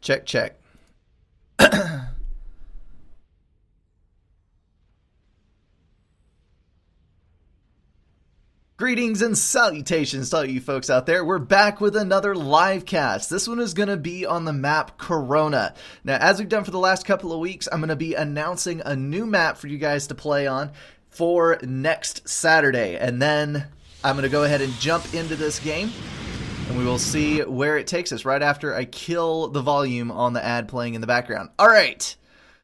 Check, check. Greetings and salutations to all you folks out there. We're back with another live cast. This one is going to be on the map Corona. Now, as we've done for the last couple of weeks, I'm going to be announcing a new map for you guys to play on for next Saturday. And then I'm going to go ahead and jump into this game, and we will see where it takes us right after I kill the volume on the ad playing in the background. All right.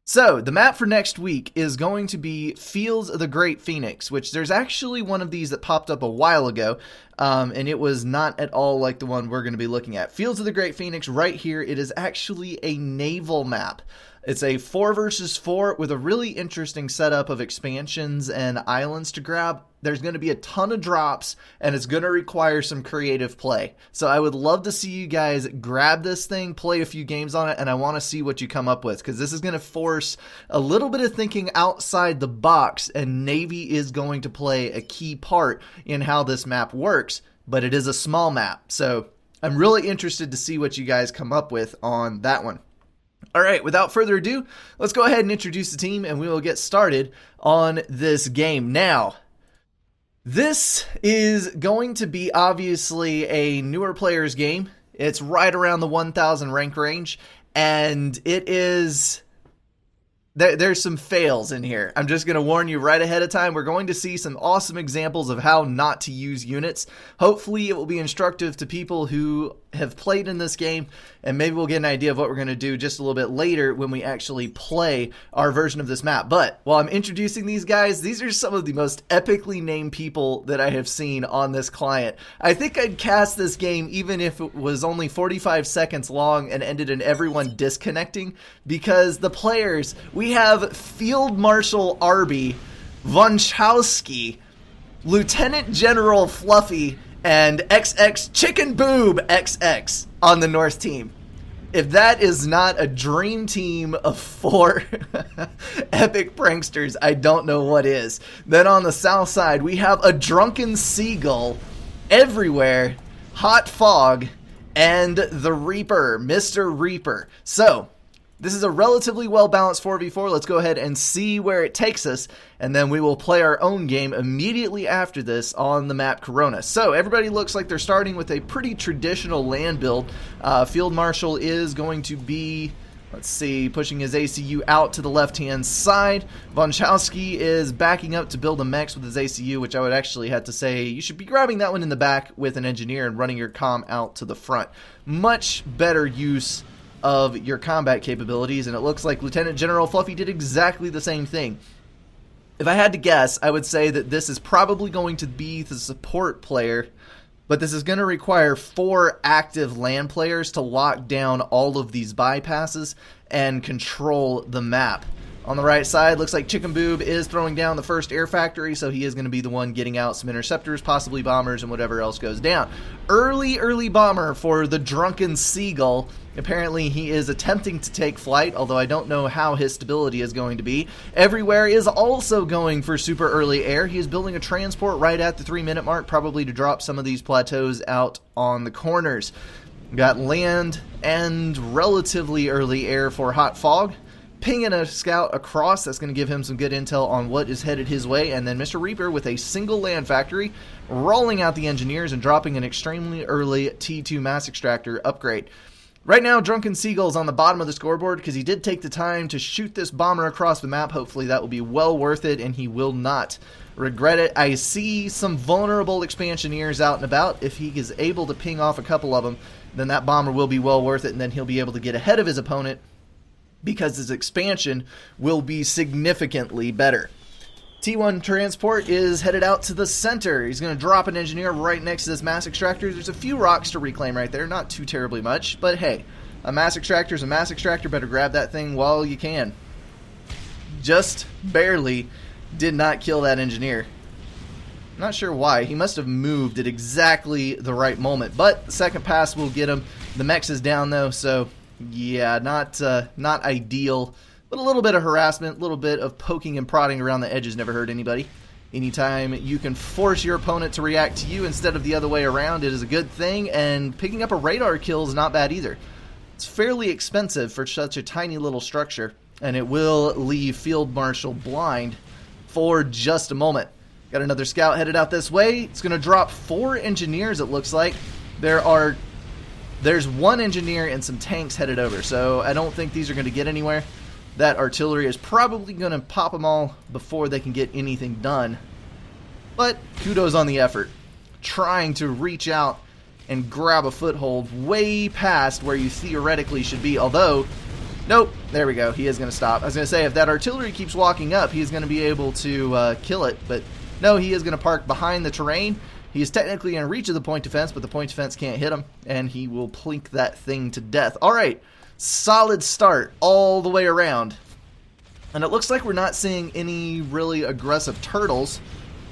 So, the map for next week is going to be Fields of the Great Phoenix, which there's actually one of these that popped up a while ago, and it was not at all like the one we're going to be looking at. Fields of the Great Phoenix right here, it is actually a naval map. It's a 4 versus 4 with a really interesting setup of expansions and islands to grab. There's going to be a ton of drops, and it's going to require some creative play. So I would love to see you guys grab this thing, play a few games on it, and I want to see what you come up with, because this is going to force a little bit of thinking outside the box, and Navy is going to play a key part in how this map works, but it is a small map. So I'm really interested to see what you guys come up with on that one. All right, without further ado, let's go ahead and introduce the team, and we will get started on this game. Now, this is going to be obviously a newer player's game. It's right around the 1,000 rank range, and it is... There's some fails in here. I'm just going to warn you right ahead of time. We're going to see some awesome examples of how not to use units. Hopefully it will be instructive to people who have played in this game, and maybe we'll get an idea of what we're going to do just a little bit later when we actually play our version of this map. But while I'm introducing these guys, these are some of the most epically named people that I have seen on this client. I think I'd cast this game even if it was only 45 seconds long and ended in everyone disconnecting, because the players... We have Field Marshal Arby, Vonchowski, Lieutenant General Fluffy, and XX Chicken Boob XX on the North team. If that is not a dream team of 4 epic pranksters, I don't know what is. Then on the south side, we have a Drunken Seagull everywhere, Hot Fog, and the Reaper, Mr. Reaper. So... this is a relatively well-balanced 4v4. Let's go ahead and see where it takes us, and then we will play our own game immediately after this on the map Corona. So everybody looks like they're starting with a pretty traditional land build. Field Marshal is going to be, let's see, pushing his ACU out to the left-hand side. Vonchowski is backing up to build a mech with his ACU, which I would actually have to say you should be grabbing that one in the back with an engineer and running your comm out to the front. Much better use of your combat capabilities, and it looks like Lieutenant General Fluffy did exactly the same thing. If I had to guess, I would say that this is probably going to be the support player, but this is going to require 4 active land players to lock down all of these bypasses and control the map. On the right side, looks like Chicken Boob is throwing down the first air factory, so he is going to be the one getting out some interceptors, possibly bombers, and whatever else goes down. Early bomber for the Drunken Seagull. Apparently he is attempting to take flight, although I don't know how his stability is going to be. Everywhere is also going for super early air. He is building a transport right at the 3-minute mark, probably to drop some of these plateaus out on the corners. Got land and relatively early air for Hot Fog. Pinging a scout across, that's going to give him some good intel on what is headed his way, and then Mr. Reaper with a single land factory, rolling out the engineers and dropping an extremely early T2 mass extractor upgrade. Right now, Drunken Seagull's on the bottom of the scoreboard because he did take the time to shoot this bomber across the map. Hopefully that will be well worth it, and he will not regret it. I see some vulnerable expansioneers out and about. If he is able to ping off a couple of them, then that bomber will be well worth it, and then he'll be able to get ahead of his opponent, because his expansion will be significantly better. T1 transport is headed out to the center. He's going to drop an engineer right next to this mass extractor. There's a few rocks to reclaim right there, not too terribly much, but hey, a mass extractor is a mass extractor. Better grab that thing while you can. Just barely did not kill that engineer. Not sure why. He must have moved at exactly the right moment, but the second pass will get him. The mech is down though, so yeah, not ideal, but a little bit of harassment, a little bit of poking and prodding around the edges never hurt anybody. Anytime you can force your opponent to react to you instead of the other way around, it is a good thing, and picking up a radar kill is not bad either. It's fairly expensive for such a tiny little structure, and it will leave Field Marshal blind for just a moment. Got another scout headed out this way. It's going to drop 4 engineers, it looks like. There's 1 engineer and some tanks headed over, so I don't think these are going to get anywhere. That artillery is probably going to pop them all before they can get anything done. But kudos on the effort. Trying to reach out and grab a foothold way past where you theoretically should be, although, nope, there we go, he is going to stop. I was going to say, if that artillery keeps walking up, he's going to be able to kill it, but no, he is going to park behind the terrain. He is technically in reach of the point defense, but the point defense can't hit him, and he will plink that thing to death. All right, solid start all the way around. And it looks like we're not seeing any really aggressive turtles.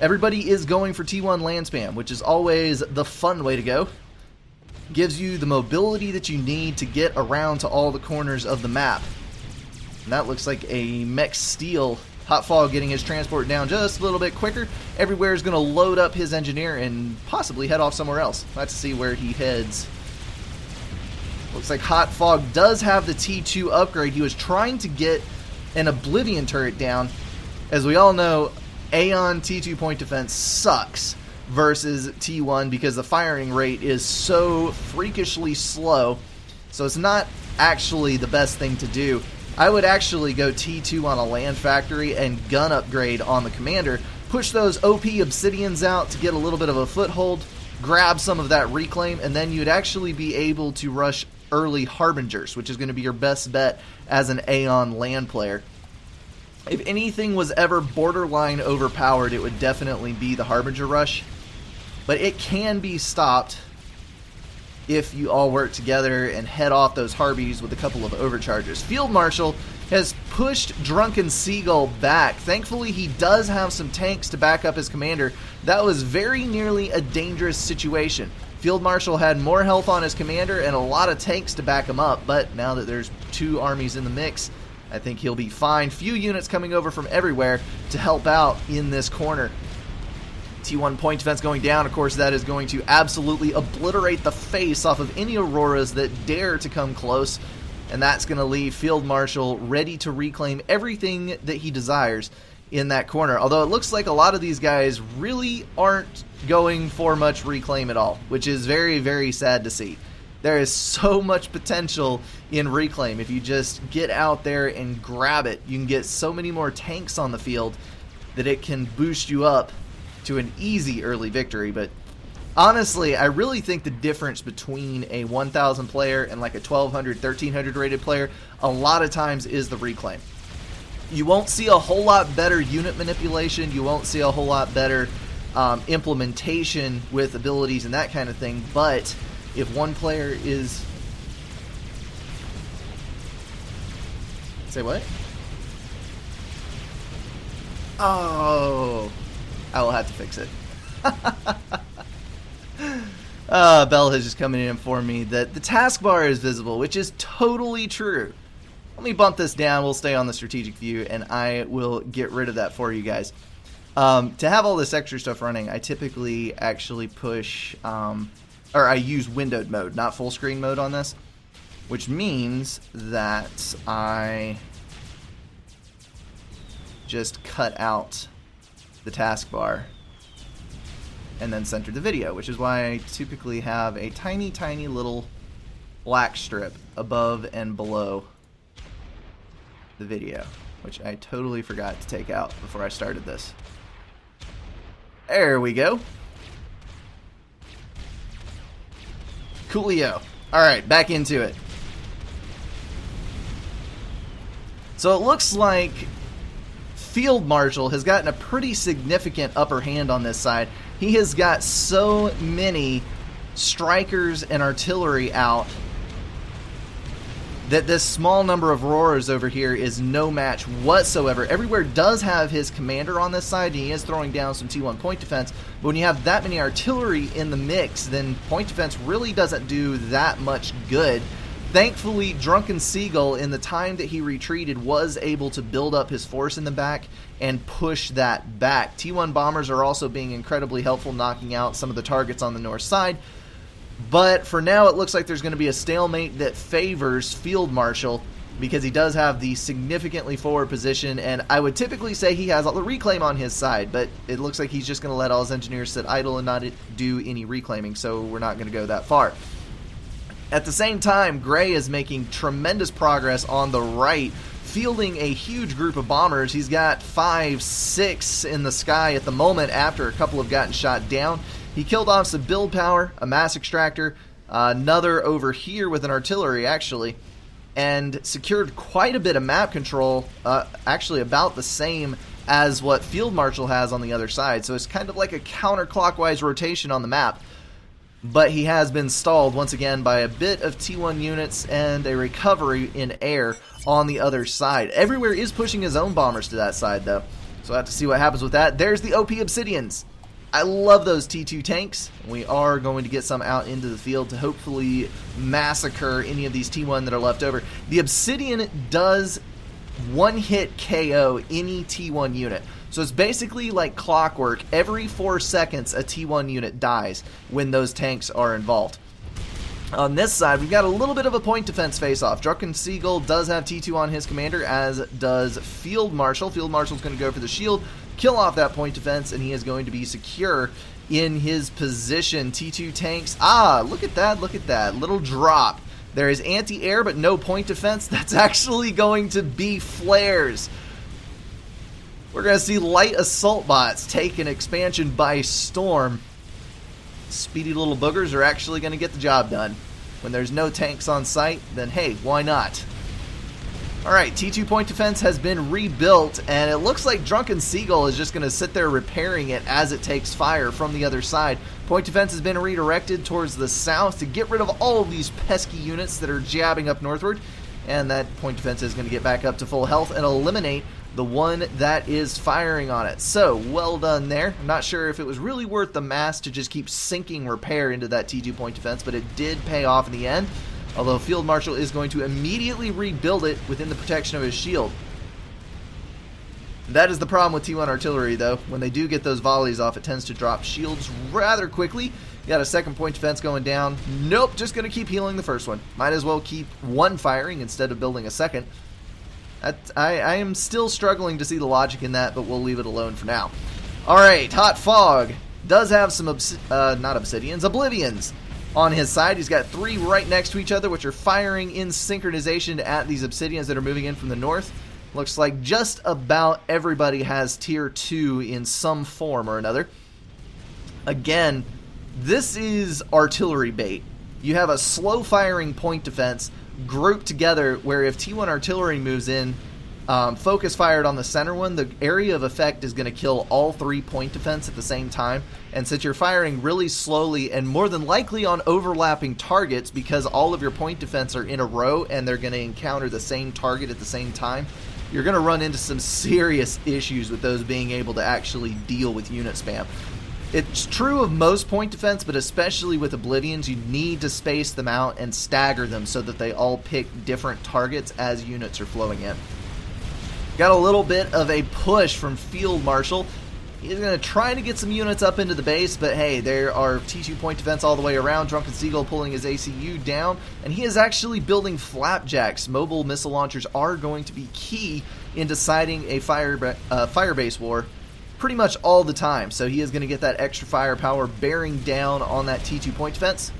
Everybody is going for T1 land spam, which is always the fun way to go. Gives you the mobility that you need to get around to all the corners of the map. And that looks like a mech steel. Hot Fog getting his transport down just a little bit quicker. Everywhere is going to load up his engineer and possibly head off somewhere else. Let's see where he heads. Looks like Hot Fog does have the T2 upgrade. He was trying to get an Oblivion turret down. As we all know, Aeon T2 point defense sucks versus T1 because the firing rate is so freakishly slow. So it's not actually the best thing to do. I would actually go T2 on a land factory and gun upgrade on the commander. Push those OP Obsidians out to get a little bit of a foothold. Grab some of that reclaim, and then you'd actually be able to rush early Harbingers, which is going to be your best bet as an Aeon land player. If anything was ever borderline overpowered, it would definitely be the Harbinger rush. But it can be stopped if you all work together and head off those Harbies with a couple of overcharges. Field Marshal has pushed Drunken Seagull back. Thankfully, he does have some tanks to back up his commander. That was very nearly a dangerous situation. Field Marshal had more health on his commander and a lot of tanks to back him up, but now that there's 2 armies in the mix, I think he'll be fine. Few units coming over from everywhere to help out in this corner. T1 point defense going down. Of course, that is going to absolutely obliterate the face off of any Auroras that dare to come close. And that's going to leave Field Marshal ready to reclaim everything that he desires in that corner. Although it looks like a lot of these guys really aren't going for much reclaim at all, which is very, very sad to see. There is so much potential in reclaim. If you just get out there and grab it, you can get so many more tanks on the field that it can boost you up to an easy early victory. But honestly, I really think the difference between a 1,000 player and like a 1,200, 1,300 rated player a lot of times is the reclaim. You won't see a whole lot better unit manipulation. You won't see a whole lot better implementation with abilities and that kind of thing. But if one player is... Say what? Oh... I will have to fix it. Bell has just come in and informed me that the taskbar is visible, which is totally true. Let me bump this down. We'll stay on the strategic view, and I will get rid of that for you guys. To have all this extra stuff running, I typically actually push, or I use windowed mode, not full screen mode on this, which means that I just cut out the taskbar and then center the video, which is why I typically have a tiny, tiny little black strip above and below the video, which I totally forgot to take out before I started this. There we go. Coolio. Alright, back into it. So it looks like Field Marshal has gotten a pretty significant upper hand on this side. He has got so many strikers and artillery out that this small number of roarers over here is no match whatsoever. Everywhere does have his commander on this side, and he is throwing down some T1 point defense, but when you have that many artillery in the mix, then point defense really doesn't do that much good. Thankfully, Drunken Seagull, in the time that he retreated, was able to build up his force in the back and push that back. T1 bombers are also being incredibly helpful, knocking out some of the targets on the north side. But for now, it looks like there's going to be a stalemate that favors Field Marshal because he does have the significantly forward position, and I would typically say he has all the reclaim on his side, but it looks like he's just going to let all his engineers sit idle and not do any reclaiming, so we're not going to go that far. At the same time, Gray is making tremendous progress on the right, fielding a huge group of bombers. He's got 5, 6 in the sky at the moment after a couple have gotten shot down. He killed off some build power, a mass extractor, another over here with an artillery actually, and secured quite a bit of map control, actually about the same as what Field Marshal has on the other side. So it's kind of like a counterclockwise rotation on the map. But he has been stalled once again by a bit of T1 units and a recovery in air on the other side. Everywhere is pushing his own bombers to that side though, so we'll have to see what happens with that. There's the OP Obsidians. I love those T2 tanks. We are going to get some out into the field to hopefully massacre any of these T1 that are left over. The Obsidian does one-hit KO any T1 unit. So it's basically like clockwork. Every 4 seconds, a T1 unit dies when those tanks are involved. On this side, we've got a little bit of a point defense face-off. Drunken Seagull does have T2 on his commander, as does Field Marshal. Field Marshal's going to go for the shield, kill off that point defense, and he is going to be secure in his position. T2 tanks. Look at that. Little drop. There is anti-air, but no point defense. That's actually going to be flares. We're going to see light assault bots take an expansion by storm. Speedy little boogers are actually going to get the job done. When there's no tanks on site, then hey, why not? Alright, T2 point defense has been rebuilt, and it looks like Drunken Seagull is just going to sit there repairing it as it takes fire from the other side. Point defense has been redirected towards the south to get rid of all of these pesky units that are jabbing up northward, and that point defense is going to get back up to full health and eliminate the one that is firing on it. So, well done there. I'm not sure if it was really worth the mass to just keep sinking repair into that T2 point defense, but it did pay off in the end. Although Field Marshal is going to immediately rebuild it within the protection of his shield. That is the problem with T1 artillery though. When they do get those volleys off, it tends to drop shields rather quickly. You got a second point defense going down. Nope, just going to keep healing the first one. Might as well keep one firing instead of building a second. I am still struggling to see the logic in that, but we'll leave it alone for now. Alright, Hot Fog does have some, not Obsidians, Oblivions on his side. He's got 3 right next to each other, which are firing in synchronization at these Obsidians that are moving in from the north. Looks like just about everybody has tier 2 in some form or another. Again, this is artillery bait. You have a slow firing point defense grouped together where if T1 artillery moves in, focus fired on the center one, the area of effect is going to kill all 3 point defense at the same time. And since you're firing really slowly and more than likely on overlapping targets because all of your point defense are in a row and they're going to encounter the same target at the same time, you're going to run into some serious issues with those being able to actually deal with unit spam. It's true of most point defense, but especially with Oblivions, you need to space them out and stagger them so that they all pick different targets as units are flowing in. Got a little bit of a push from Field Marshal. He's going to try to get some units up into the base, but hey, there are T2 point defense all the way around. Drunken Seagull pulling his ACU down, and he is actually building flapjacks. Mobile missile launchers are going to be key in deciding a fire base war pretty much all the time. So he is going to get that extra firepower bearing down on that T2 point defense.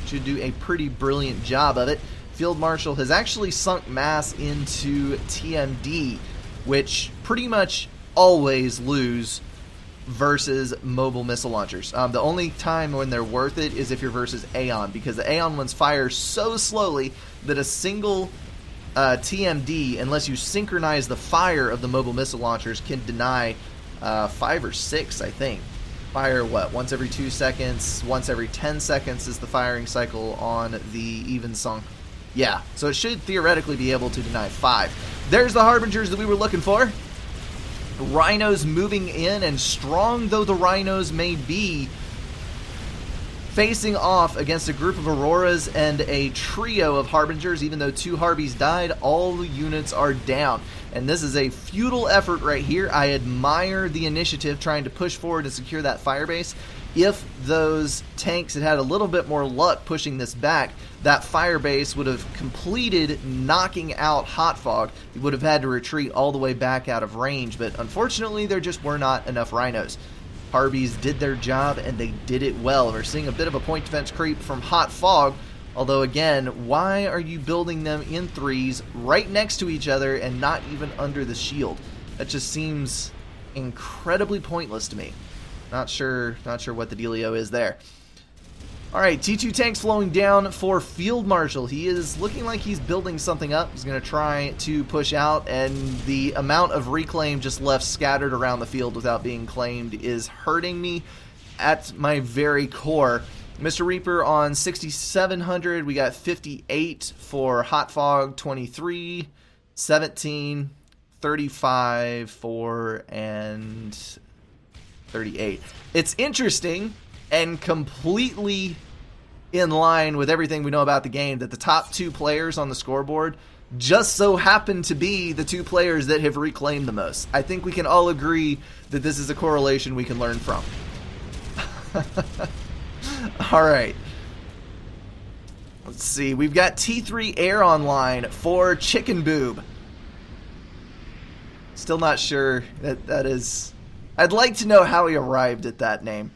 Should do a pretty brilliant job of it. Field Marshal has actually sunk mass into TMD, which pretty much always lose versus mobile missile launchers. The only time when they're worth it is if you're versus Aeon, because the Aeon ones fire so slowly that a single TMD, unless you synchronize the fire of the mobile missile launchers, can deny 5 or 6, I think. Fire, once every 2 seconds, once every 10 seconds is the firing cycle on the Evensong. Yeah, so it should theoretically be able to deny 5. There's the Harbingers that we were looking for. Rhinos moving in, and strong though the Rhinos may be, facing off against a group of Auroras and a trio of Harbingers. Even though 2 Harbies died, all the units are down. And this is a futile effort right here. I admire the initiative trying to push forward and secure that firebase. if those tanks had had a little bit more luck pushing this back, that fire base would have completed knocking out Hot Fog. He would have had to retreat all the way back out of range, but unfortunately there just were not enough rhinos. Harbies did their job, and they did it well. We're seeing a bit of a point defense creep from Hot Fog, although again, why are you building them in threes right next to each other and not even under the shield? That just seems incredibly pointless to me. Not sure what the dealio is there. Alright, T2 tanks flowing down for Field Marshal. He is looking like he's building something up. He's going to try to push out, and the amount of reclaim just left scattered around the field without being claimed is hurting me at my very core. Mr. Reaper on 6,700. We got 58 for Hot Fog, 23, 17, 35, 4, and 38. It's interesting and completely in line with everything we know about the game that the top 2 players on the scoreboard just so happen to be the 2 players that have reclaimed the most. I think we can all agree that this is a correlation we can learn from. Alright. Let's see. We've got T3 Air online for Chicken Boob. Still not sure that is... I'd like to know how he arrived at that name.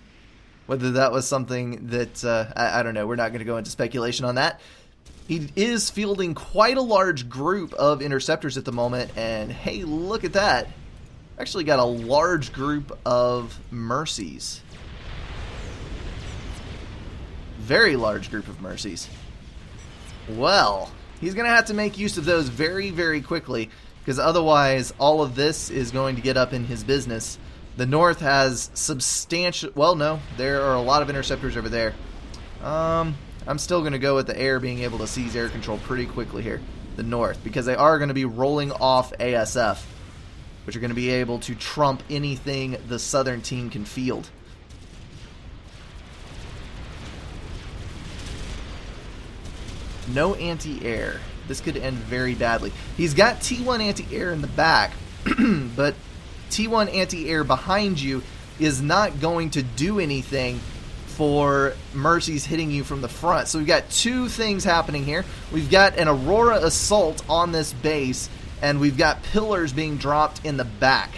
Whether that was something that, I don't know, we're not going to go into speculation on that. He is fielding quite a large group of interceptors at the moment, and hey, look at that. Actually got a large group of Mercies. Very large group of Mercies. Well, he's going to have to make use of those very, very quickly, because otherwise all of this is going to get up in his business. The North has substantial... Well, no. There are a lot of interceptors over there. I'm still going to go with the Air being able to seize air control pretty quickly here. The North. Because they are going to be rolling off ASF. Which are going to be able to trump anything the Southern team can field. No anti-air. This could end very badly. He's got T1 anti-air in the back. But... T1 anti-air behind you is not going to do anything for Mercies hitting you from the front. So we've got 2 things happening here. We've got an Aurora assault on this base, and we've got pillars being dropped in the back.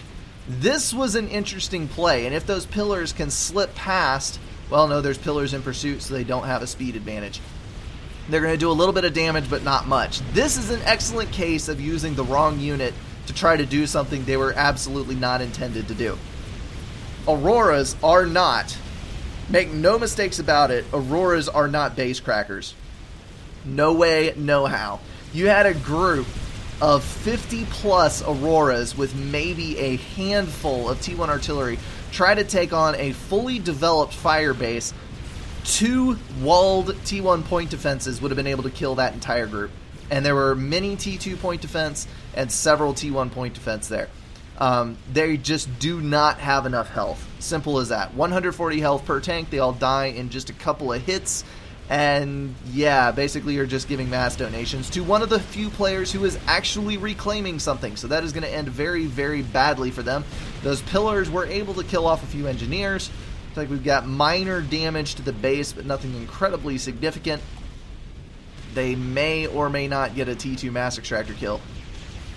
This was an interesting play, and if those pillars can slip past, well, no, there's pillars in pursuit, so they don't have a speed advantage. They're going to do a little bit of damage, but not much. This is an excellent case of using the wrong unit to try to do something they were absolutely not intended to do. Auroras are not, make no mistakes about it, Auroras are not base crackers. No way, no how. You had a group of 50 plus Auroras with maybe a handful of T1 artillery try to take on a fully developed fire base. 2 walled T1 point defenses would have been able to kill that entire group. And there were many T2 point defense and several T1 point defense there. They just do not have enough health. Simple as that. 140 health per tank. They all die in just a couple of hits. And yeah, basically you're just giving mass donations to one of the few players who is actually reclaiming something. So that is going to end very, very badly for them. Those pillars were able to kill off a few engineers. Looks like we've got minor damage to the base, but nothing incredibly significant. They may or may not get a T2 mass extractor kill.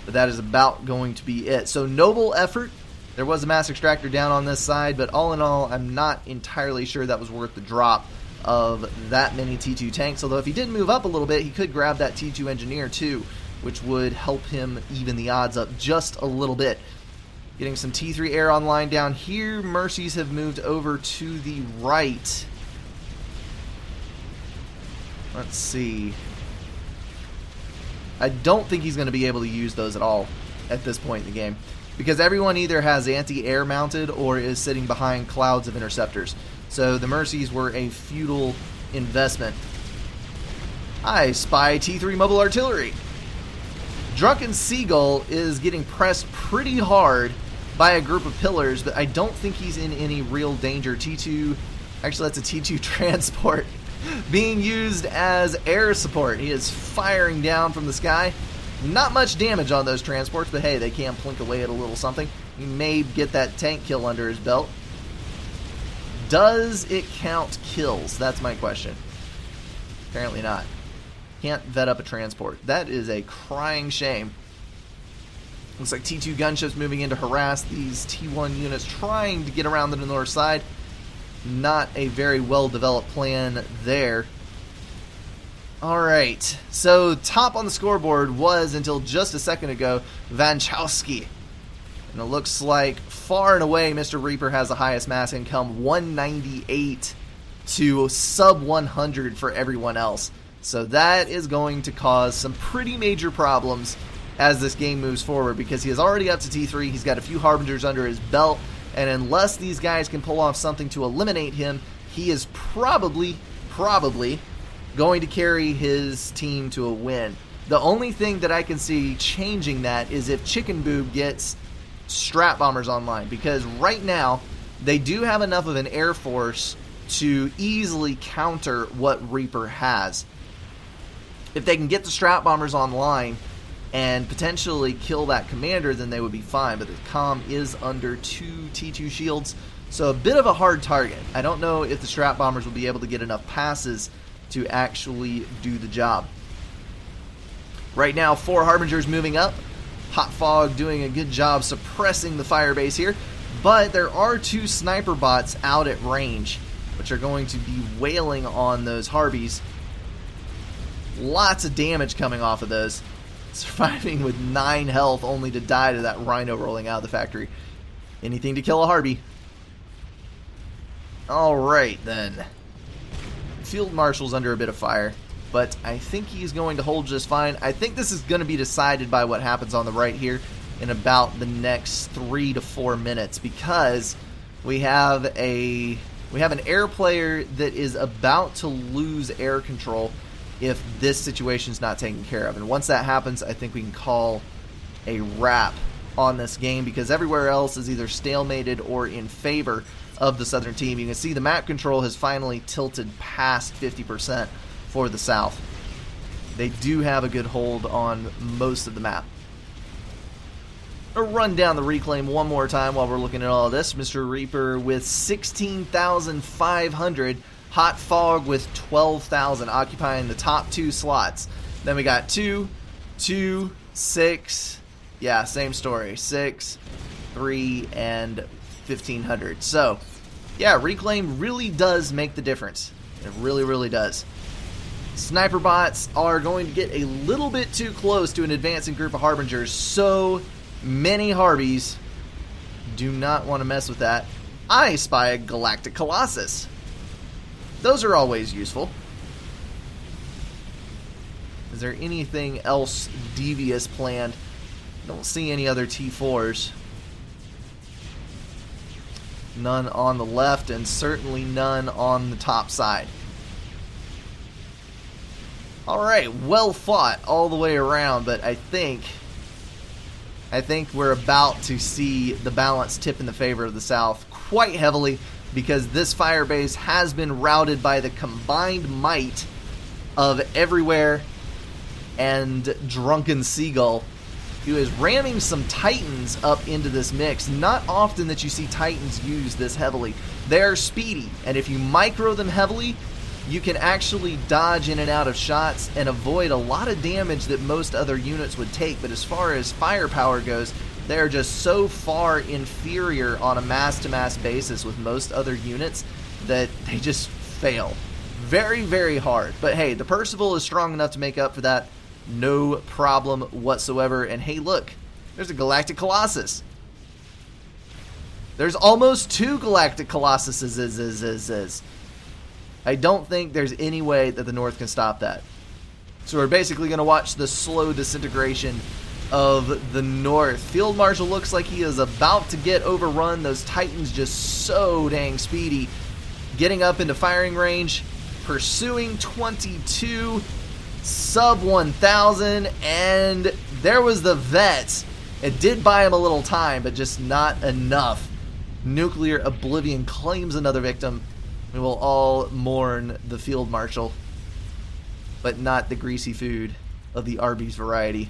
But that is about going to be it. So noble effort. There was a mass extractor down on this side, but all in all, I'm not entirely sure that was worth the drop of that many T2 tanks. Although if he did move up a little bit, he could grab that T2 engineer too, which would help him even the odds up just a little bit. Getting some T3 air online down here. Mercies have moved over to the right. Let's see. I don't think he's going to be able to use those at all at this point in the game, because everyone either has anti-air mounted or is sitting behind clouds of interceptors. So the Mercies were a futile investment. I spy T3 mobile artillery. Drunken Seagull is getting pressed pretty hard by a group of pillars, but I don't think he's in any real danger. T2, actually that's a T2 transport being used as air support. He is firing down from the sky. Not much damage on those transports, but hey, they can plink away at a little something. He may get that tank kill under his belt. Does it count kills? That's my question. Apparently not. Can't vet up a transport. That is a crying shame. Looks like T2 gunships moving in to harass these T1 units trying to get around to the north side. Not a very well-developed plan there. Alright, so top on the scoreboard was, until just a second ago, Vanchowski. And it looks like far and away Mr. Reaper has the highest mass income, 198 to sub 100 for everyone else. So that is going to cause some pretty major problems as this game moves forward, because he is already up to T3, he's got a few Harbingers under his belt, and unless these guys can pull off something to eliminate him, he is probably going to carry his team to a win. The only thing that I can see changing that is if Chicken Boob gets Strat Bombers online, because right now they do have enough of an air force to easily counter what Reaper has. If they can get the Strat Bombers online and potentially kill that commander, then they would be fine, but the comm is under 2 T2 shields, so a bit of a hard target. I don't know if the Strat Bombers will be able to get enough passes to actually do the job. Right now, 4 Harbingers moving up. Hot Fog doing a good job suppressing the firebase here, but there are 2 sniper bots out at range, which are going to be wailing on those Harbies. Lots of damage coming off of those. Surviving with 9 health, only to die to that Rhino rolling out of the factory. Anything to kill a Harby. Alright then. Field Marshal's under a bit of fire, but I think he's going to hold just fine. I think this is going to be decided by what happens on the right here in about the next 3 to 4 minutes, because we have an air player that is about to lose air control if this situation's not taken care of. And once that happens, I think we can call a wrap on this game, because everywhere else is either stalemated or in favor of the Southern team. You can see the map control has finally tilted past 50% for the South. They do have a good hold on most of the map. I'll run down the reclaim one more time while we're looking at all of this. Mr. Reaper with 16,500. Hot Fog with 12,000, occupying the top 2 slots. Then we got 2, 2, 6, yeah, same story, 6, 3, and 1,500. So, yeah, Reclaim really does make the difference. It really, really does. Sniper bots are going to get a little bit too close to an advancing group of Harbingers. So many Harbies. Do not want to mess with that. I spy a Galactic Colossus. Those are always useful. Is there anything else devious planned? Don't see any other T4s. None on the left, and certainly none on the top side. Alright, well fought all the way around, but I think we're about to see the balance tip in the favor of the South quite heavily, because this firebase has been routed by the combined might of Everywhere and Drunken Seagull, who is ramming some Titans up into this mix. Not often that you see Titans used this heavily. They're speedy, and if you micro them heavily, you can actually dodge in and out of shots and avoid a lot of damage that most other units would take. But as far as firepower goes, they're just so far inferior on a mass-to-mass basis with most other units that they just fail. Very, very hard. But hey, the Percival is strong enough to make up for that. No problem whatsoever. And hey, look, there's a Galactic Colossus. There's almost 2 Galactic Colossuses. I don't think there's any way that the North can stop that. So we're basically going to watch the slow disintegration of the North. Field Marshal looks like he is about to get overrun. Those Titans just so dang speedy. Getting up into firing range. Pursuing 22. Sub 1,000. And there was the Vets. It did buy him a little time, but just not enough. Nuclear Oblivion claims another victim. We will all mourn the Field Marshal, but not the greasy food of the Arby's variety.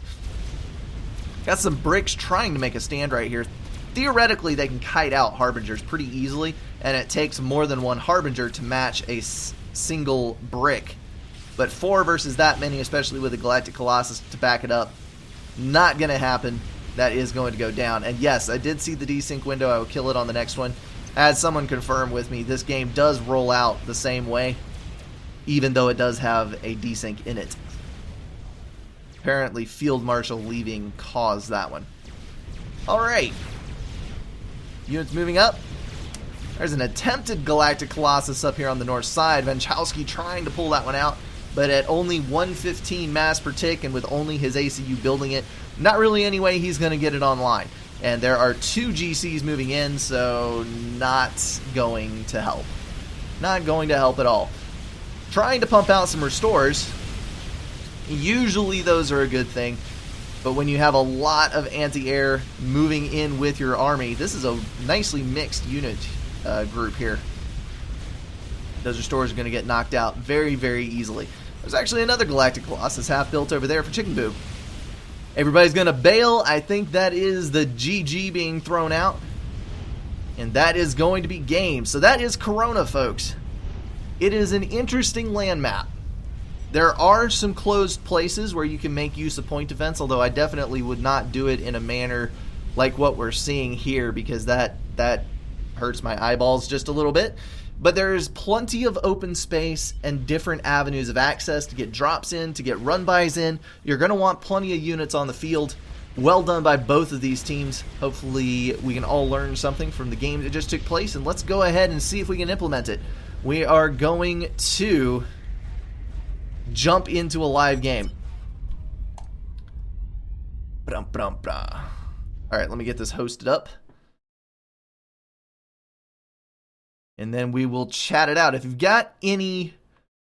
Got some bricks trying to make a stand right here. theoretically they can kite out Harbingers pretty easily, and it takes more than one Harbinger to match a single brick. But 4 versus that many, especially with a Galactic Colossus to back it up, not going to happen. That is going to go down. And yes, I did see the desync window. I will kill it on the next one. As someone confirmed with me, this game does roll out the same way, even though it does have a desync in it. Apparently, Field Marshal leaving caused that one. Alright. Units moving up. There's an attempted Galactic Colossus up here on the north side. Venchowski trying to pull that one out, but at only 115 mass per tick and with only his ACU building it, not really any way he's going to get it online. And there are 2 GCs moving in, so not going to help. Not going to help at all. Trying to pump out some restores. Usually those are a good thing. But when you have a lot of anti-air moving in with your army, this is a nicely mixed unit group here. Those restores are going to get knocked out very, very easily. There's actually another Galactic Colossus half built over there for Chicken Boob. Everybody's going to bail. I think that is the GG being thrown out. And that is going to be game. So that is Corona, folks. It is an interesting land map. There are some closed places where you can make use of point defense, although I definitely would not do it in a manner like what we're seeing here, because that hurts my eyeballs just a little bit. But there's plenty of open space and different avenues of access to get drops in, to get run-bys in. You're going to want plenty of units on the field. Well done by both of these teams. Hopefully we can all learn something from the game that just took place, and let's go ahead and see if we can implement it. We are going to jump into a live game. Alright, let me get this hosted up. And then we will chat it out. If you've got any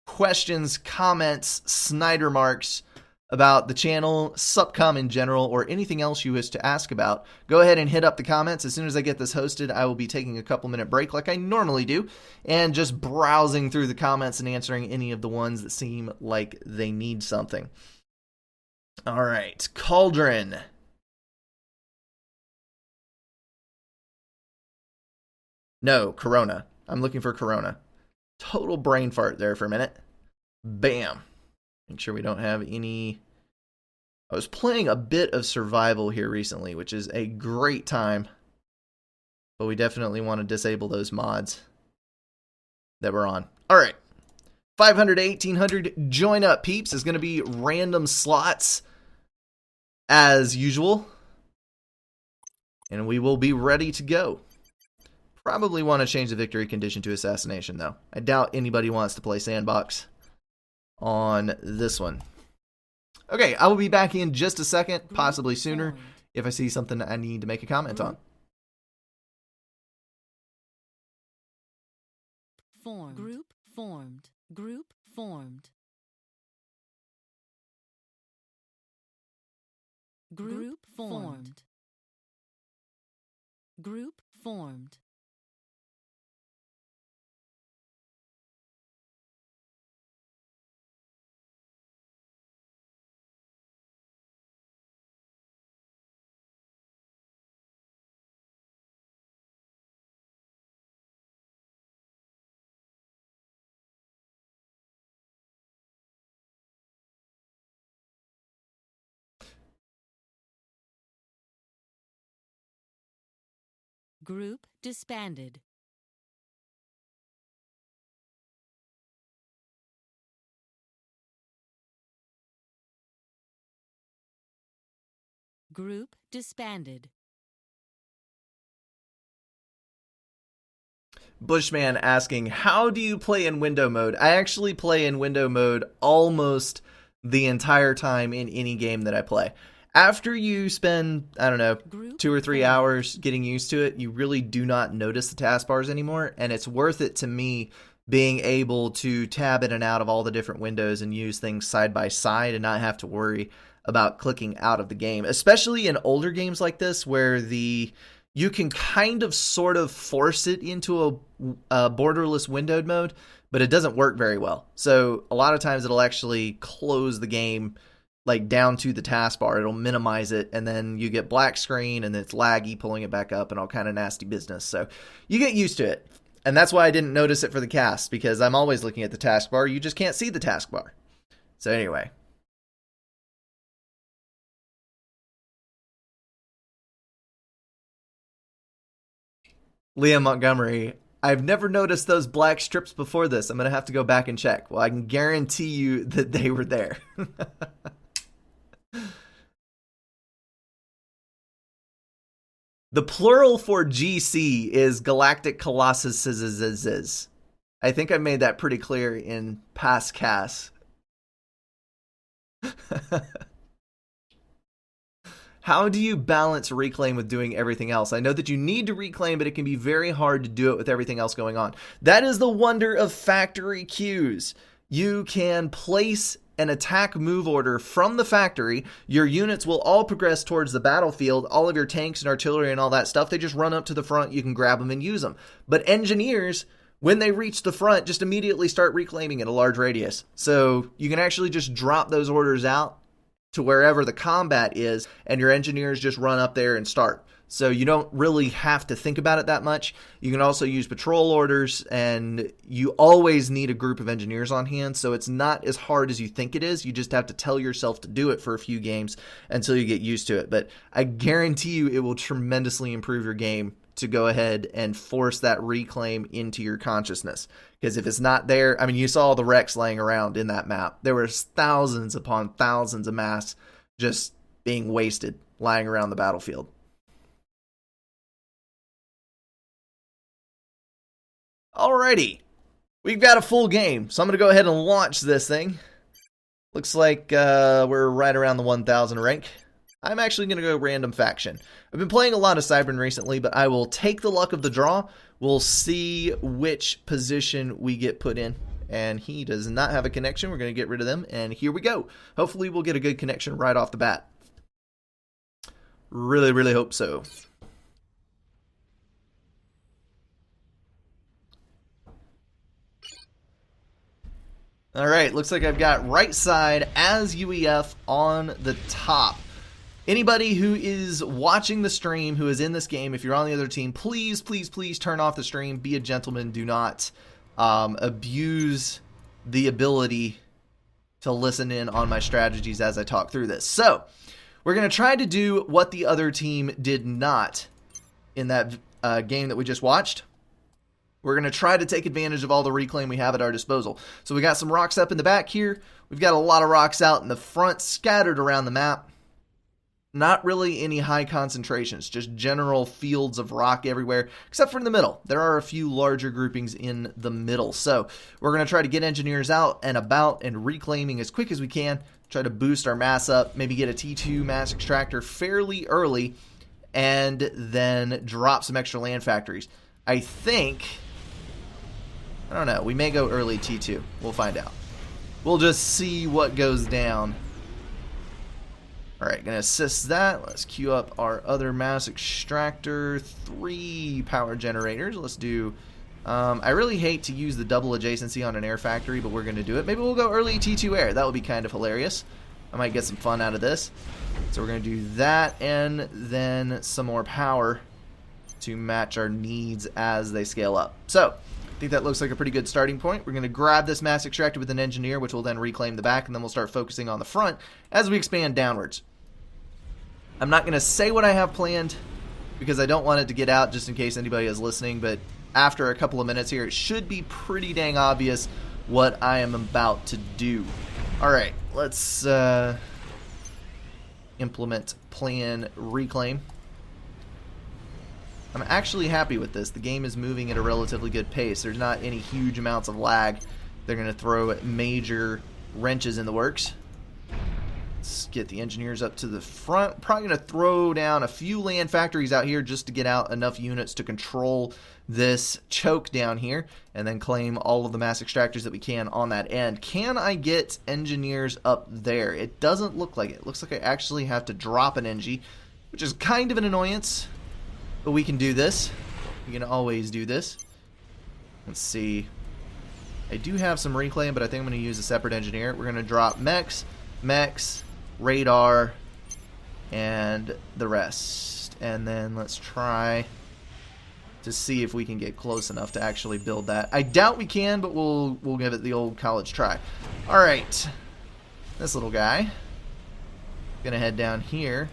questions, comments, Snyder marks about the channel, Supcom in general, or anything else you wish to ask about, go ahead and hit up the comments. As soon as I get this hosted, I will be taking a couple-minute break like I normally do, and just browsing through the comments and answering any of the ones that seem like they need something. All right, Cauldron. No, Corona. I'm looking for Corona. Total brain fart there for a minute. Bam. Make sure we don't have any... I was playing a bit of survival here recently, which is a great time. But we definitely want to disable those mods that we're on. Alright. 500 to 1800. Join up, peeps. It's going to be random slots as usual. And we will be ready to go. Probably want to change the victory condition to assassination, though. I doubt anybody wants to play sandbox on this one. Okay, I will be back in just a second, possibly sooner, if I see something I need to make a comment on. Group formed. Group formed. Group formed. Group formed. Group disbanded. Group disbanded. Bushman asking, how do you play in window mode? I actually play in window mode almost the entire time in any game that I play. After you spend, I don't know, 2 or 3 hours getting used to it, you really do not notice the taskbars anymore, and it's worth it to me being able to tab in and out of all the different windows and use things side by side and not have to worry about clicking out of the game, especially in older games like this where you can kind of sort of force it into a borderless windowed mode, but it doesn't work very well. So a lot of times it'll actually close the game like down to the taskbar. It'll minimize it, and then you get black screen, and it's laggy pulling it back up and all kind of nasty business. So you get used to it. And that's why I didn't notice it for the cast, because I'm always looking at the taskbar. You just can't see the taskbar. So anyway. Liam Montgomery, I've never noticed those black strips before this. I'm going to have to go back and check. Well, I can guarantee you that they were there. The plural for GC is Galactic Colossus. I think I made that pretty clear in past casts. How do you balance reclaim with doing everything else? I know that you need to reclaim, but it can be very hard to do it with everything else going on. That is the wonder of factory queues. You can place an attack move order from the factory. Your units will all progress towards the battlefield. All of your tanks and artillery and all that stuff, they just run up to the front. You can grab them and use them. But engineers, when they reach the front, just immediately start reclaiming at a large radius. So you can actually just drop those orders out to wherever the combat is, and your engineers just run up there and start. So you don't really have to think about it that much. You can also use patrol orders, and you always need a group of engineers on hand, so it's not as hard as you think it is. You just have to tell yourself to do it for a few games until you get used to it. But I guarantee you it will tremendously improve your game to go ahead and force that reclaim into your consciousness. Because if it's not there, I mean, you saw the wrecks laying around in that map. There were thousands upon thousands of mass just being wasted, lying around the battlefield. Alrighty, we've got a full game, so I'm going to go ahead and launch this thing. Looks like we're right around the 1,000 rank. I'm actually going to go random faction. I've been playing a lot of Cybern recently, but I will take the luck of the draw. We'll see which position we get put in. And he does not have a connection. We're going to get rid of them, and here we go. Hopefully we'll get a good connection right off the bat. Really, really hope so. Alright, looks like I've got right side as UEF on the top. Anybody who is watching the stream, who is in this game, if you're on the other team, please, please, please turn off the stream. Be a gentleman. Do not abuse the ability to listen in on my strategies as I talk through this. So, we're going to try to do what the other team did not in that game that we just watched. We're going to try to take advantage of all the reclaim we have at our disposal. So we got some rocks up in the back here. We've got a lot of rocks out in the front, scattered around the map. Not really any high concentrations, just general fields of rock everywhere, except for in the middle. There are a few larger groupings in the middle. So we're going to try to get engineers out and about and reclaiming as quick as we can. Try to boost our mass up, maybe get a T2 mass extractor fairly early, and then drop some extra land factories. I think, I don't know, we may go early T2. We'll find out. We'll just see what goes down. Alright, gonna assist that. Let's queue up our other mass extractor. 3 power generators. Let's do... I really hate to use the double adjacency on an air factory, but we're gonna do it. Maybe we'll go early T2 air. That would be kind of hilarious. I might get some fun out of this. So we're gonna do that, and then some more power to match our needs as they scale up. So, I think that looks like a pretty good starting point. We're going to grab this mass extractor with an engineer, which will then reclaim the back, and then we'll start focusing on the front as we expand downwards. I'm not going to say what I have planned because I don't want it to get out just in case anybody is listening, but after a couple of minutes here, it should be pretty dang obvious what I am about to do. Alright, let's implement plan reclaim. I'm actually happy with this. The game is moving at a relatively good pace. There's not any huge amounts of lag. They're going to throw major wrenches in the works. Let's get the engineers up to the front. Probably going to throw down a few land factories out here just to get out enough units to control this choke down here and then claim all of the mass extractors that we can on that end. Can I get engineers up there? It doesn't look like it. It looks like I actually have to drop an engie, which is kind of an annoyance. But we can do this. We can always do this. Let's see. I do have some reclaim, but I think I'm going to use a separate engineer. We're going to drop mechs, radar, and the rest. And then let's try to see if we can get close enough to actually build that. I doubt we can, but we'll give it the old college try. Alright. This little guy. Gonna head down here.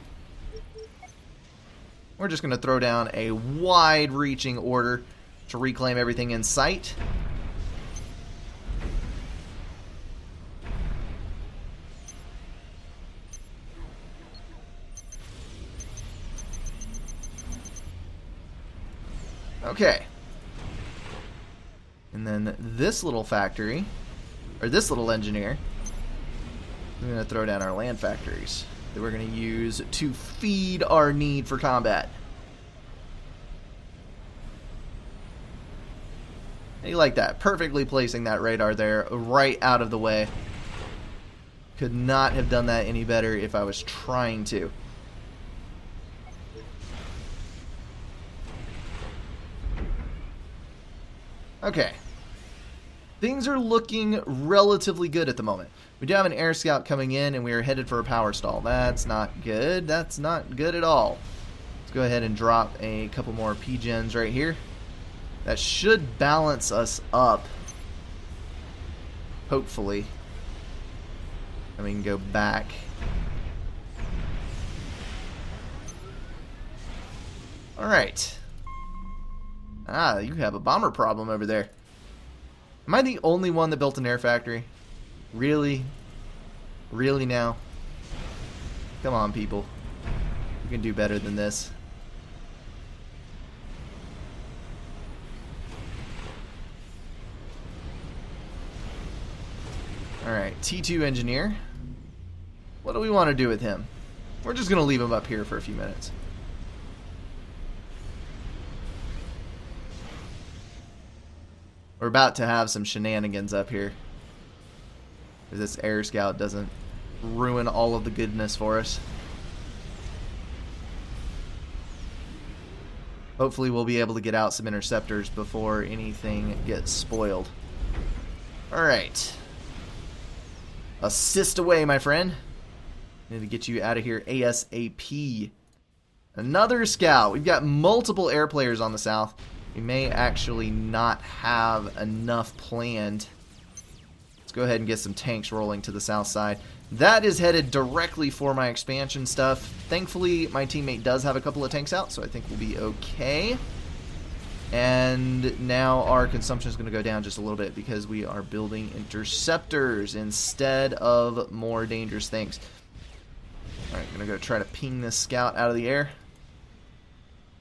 We're just gonna throw down a wide-reaching order to reclaim everything in sight. Okay. And then this little factory, or this little engineer, we're going to throw down our land factories that we're going to use to feed our need for combat. How you like that? Perfectly placing that radar there, right out of the way. Could not have done that any better if I was trying to. Okay. Things are looking relatively good at the moment. We do have an air scout coming in, and we are headed for a power stall. That's not good. That's not good at all. Let's go ahead and drop a couple more P-gens right here. That should balance us up. Hopefully. And we can go back. Alright. Ah, you have a bomber problem over there. Am I the only one that built an air factory? Really? Really now? Come on, people. You can do better than this. Alright, T2 engineer. What do we want to do with him? We're just going to leave him up here for a few minutes. We're about to have some shenanigans up here. If this air scout doesn't ruin all of the goodness for us. Hopefully we'll be able to get out some interceptors before anything gets spoiled. Alright. Assist away, my friend. Need to get you out of here ASAP. Another scout. We've got multiple air players on the south. We may actually not have enough planned. Let's go ahead and get some tanks rolling to the south side. That is headed directly for my expansion stuff. Thankfully, my teammate does have a couple of tanks out, so I think we'll be okay. And now our consumption is going to go down just a little bit because we are building interceptors instead of more dangerous things. Alright, I'm going to go try to ping this scout out of the air.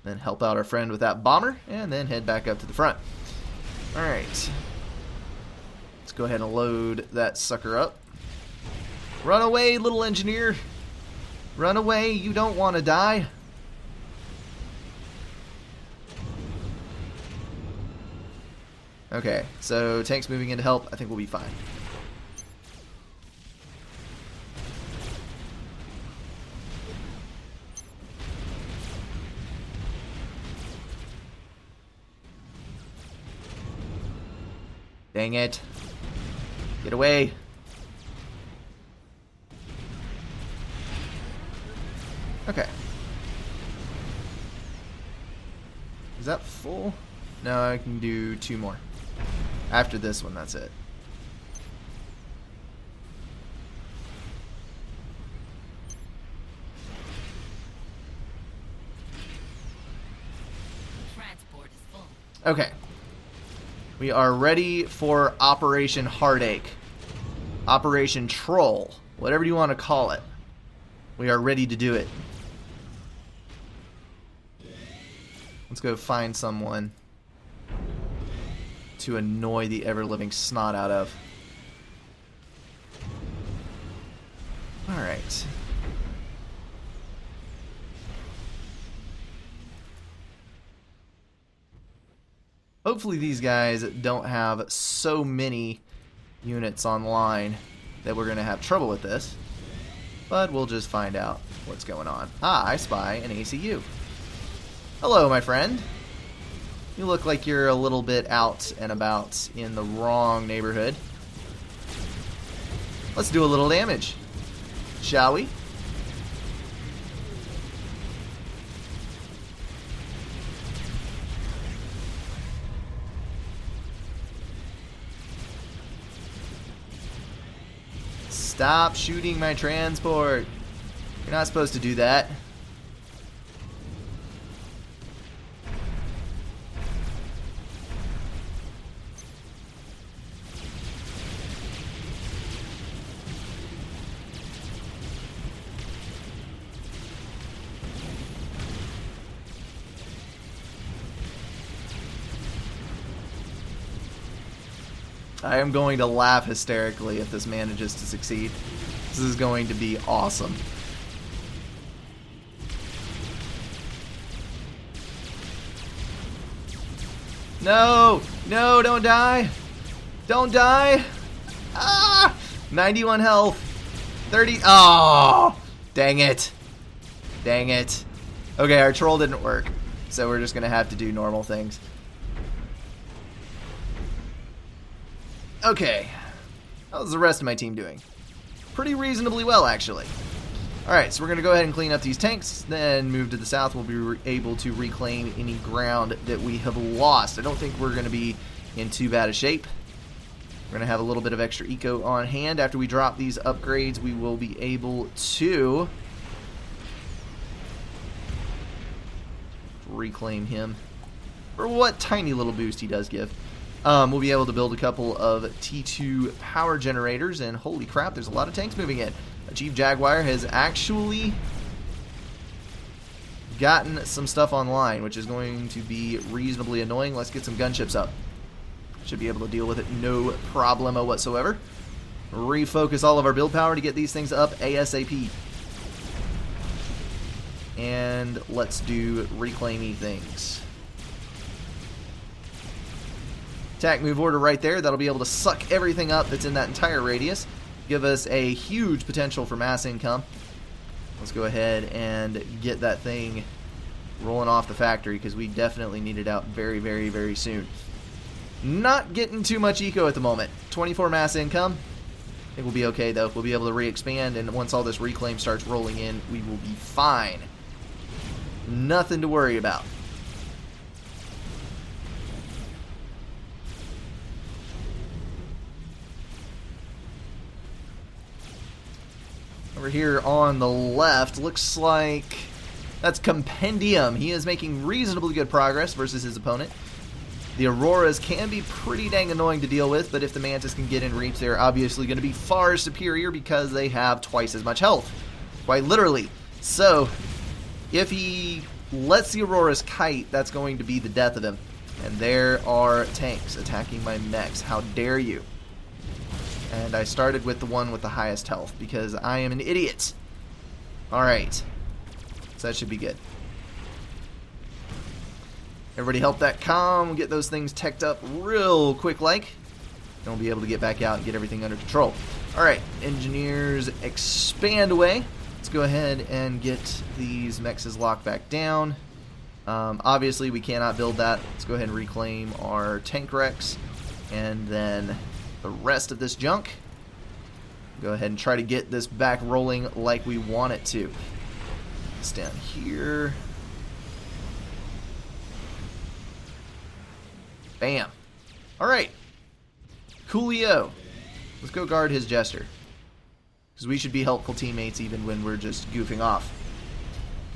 Then help out our friend with that bomber, and then head back up to the front. Alright. Let's go ahead and load that sucker up. Run away, little engineer. Run away, you don't want to die. Okay, so tanks moving in to help. I think we'll be fine. Dang it. Get away. Okay. Is that full? No, I can do 2 more. After this one, that's it. Transport is full. Okay. We are ready for Operation Heartache. Operation Troll. Whatever you want to call it. We are ready to do it. Let's go find someone to annoy the ever-living snot out of. Alright. Hopefully these guys don't have so many units online that we're going to have trouble with this. But we'll just find out what's going on. Ah, I spy an ACU. Hello, my friend. You look like you're a little bit out and about in the wrong neighborhood. Let's do a little damage, shall we? Stop shooting my transport. You're not supposed to do that. I am going to laugh hysterically if this manages to succeed. This is going to be awesome. No! No, don't die! Don't die! Ah! 91 health. 30. Oh! Dang it. Dang it. Okay, our troll didn't work. So we're just going to have to do normal things. Okay. How's the rest of my team doing? Pretty reasonably well, actually. Alright, so we're going to go ahead and clean up these tanks, then move to the south. We'll be able to reclaim any ground that we have lost. I don't think we're going to be in too bad a shape. We're going to have a little bit of extra eco on hand. After we drop these upgrades, we will be able to reclaim him for what tiny little boost he does give. We'll be able to build a couple of T2 power generators, and holy crap, there's a lot of tanks moving in. Chief Jaguar has actually gotten some stuff online, which is going to be reasonably annoying. Let's get some gunships up. Should be able to deal with it no problemo whatsoever. Refocus all of our build power to get these things up ASAP. And let's do reclaiming things. Attack move order right there. That'll be able to suck everything up that's in that entire radius. Give us a huge potential for mass income. Let's go ahead and get that thing rolling off the factory because we definitely need it out very, very, very soon. Not getting too much eco at the moment. 24 mass income. I think we'll be okay though. We'll be able to re-expand, and once all this reclaim starts rolling in, we will be fine. Nothing to worry about. Over here on the left, looks like that's Compendium. He is making reasonably good progress versus his opponent. The Auroras can be pretty dang annoying to deal with, but if the Mantis can get in reach, they're obviously going to be far superior because they have twice as much health. Quite literally. So, if he lets the Auroras kite, that's going to be the death of him. And there are tanks attacking my mechs. How dare you? And I started with the one with the highest health because I am an idiot. Alright. So that should be good. Everybody help that comm. Get those things teched up real quick like. Then we'll be able to get back out and get everything under control. Alright. Engineers expand away. Let's go ahead and get these mechs locked back down. Obviously we cannot build that. Let's go ahead and reclaim our tank wrecks. And then the rest of this junk. Go ahead and try to get this back rolling like we want it to. It's down here. Bam. Alright. Coolio. Let's go guard his Jester. Because we should be helpful teammates even when we're just goofing off.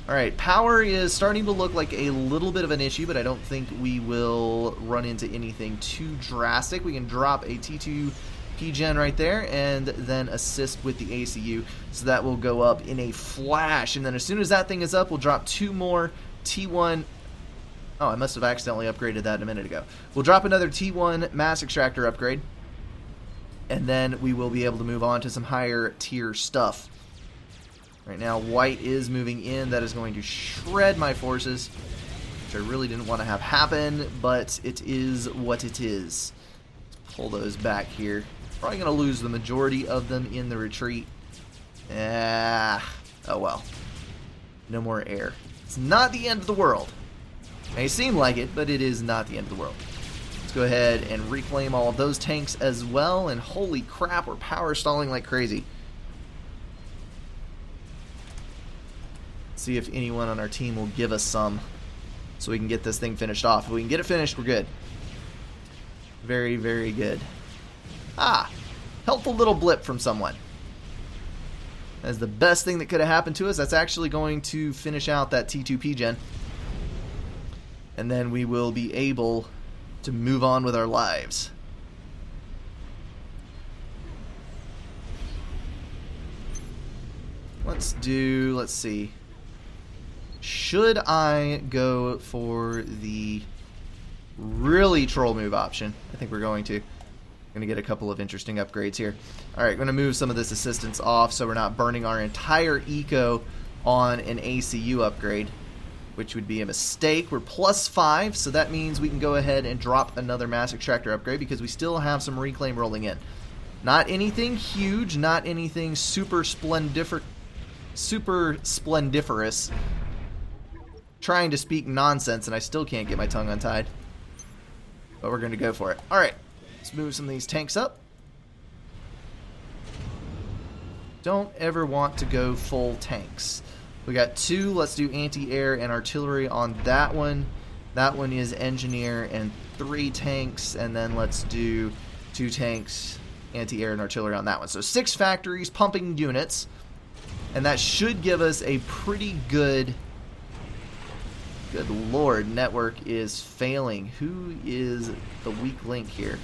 Alright, power is starting to look like a little bit of an issue, but I don't think we will run into anything too drastic. We can drop a T2 P-Gen right there and then assist with the ACU. So that will go up in a flash. And then as soon as that thing is up, we'll drop 2 more T1. Oh, I must have accidentally upgraded that a minute ago. We'll drop another T1 Mass Extractor upgrade. And then we will be able to move on to some higher tier stuff. Right now, white is moving in. That is going to shred my forces, which I really didn't want to have happen, but it is what it is. Let's pull those back here. Probably going to lose the majority of them in the retreat. Oh well. No more air. It's not the end of the world. May seem like it, but it is not the end of the world. Let's go ahead and reclaim all of those tanks as well, and holy crap, we're power stalling like crazy. See if anyone on our team will give us some so we can get this thing finished off. If we can get it finished, we're good. Very, very good. Ah, helpful little blip from someone. That's the best thing that could have happened to us. That's actually going to finish out that T2P gen. And then we will be able to move on with our lives. Let's see. Should I go for the really troll move option? I think we're going to. Going to get a couple of interesting upgrades here. Alright, going to move some of this assistance off so we're not burning our entire eco on an ACU upgrade, which would be a mistake. We're +5, so that means we can go ahead and drop another mass extractor upgrade because we still have some reclaim rolling in. Not anything huge, not anything super splendiferous. Trying to speak nonsense and I still can't get my tongue untied. But we're going to go for it. Alright, let's move some of these tanks up. Don't ever want to go full tanks. We got 2. Let's do anti-air and artillery on that one. That one is engineer and 3 tanks. And then let's do 2 tanks, anti-air and artillery on that one. So 6 factories pumping units. And that should give us a pretty good... Good lord, network is failing. Who is the weak link here?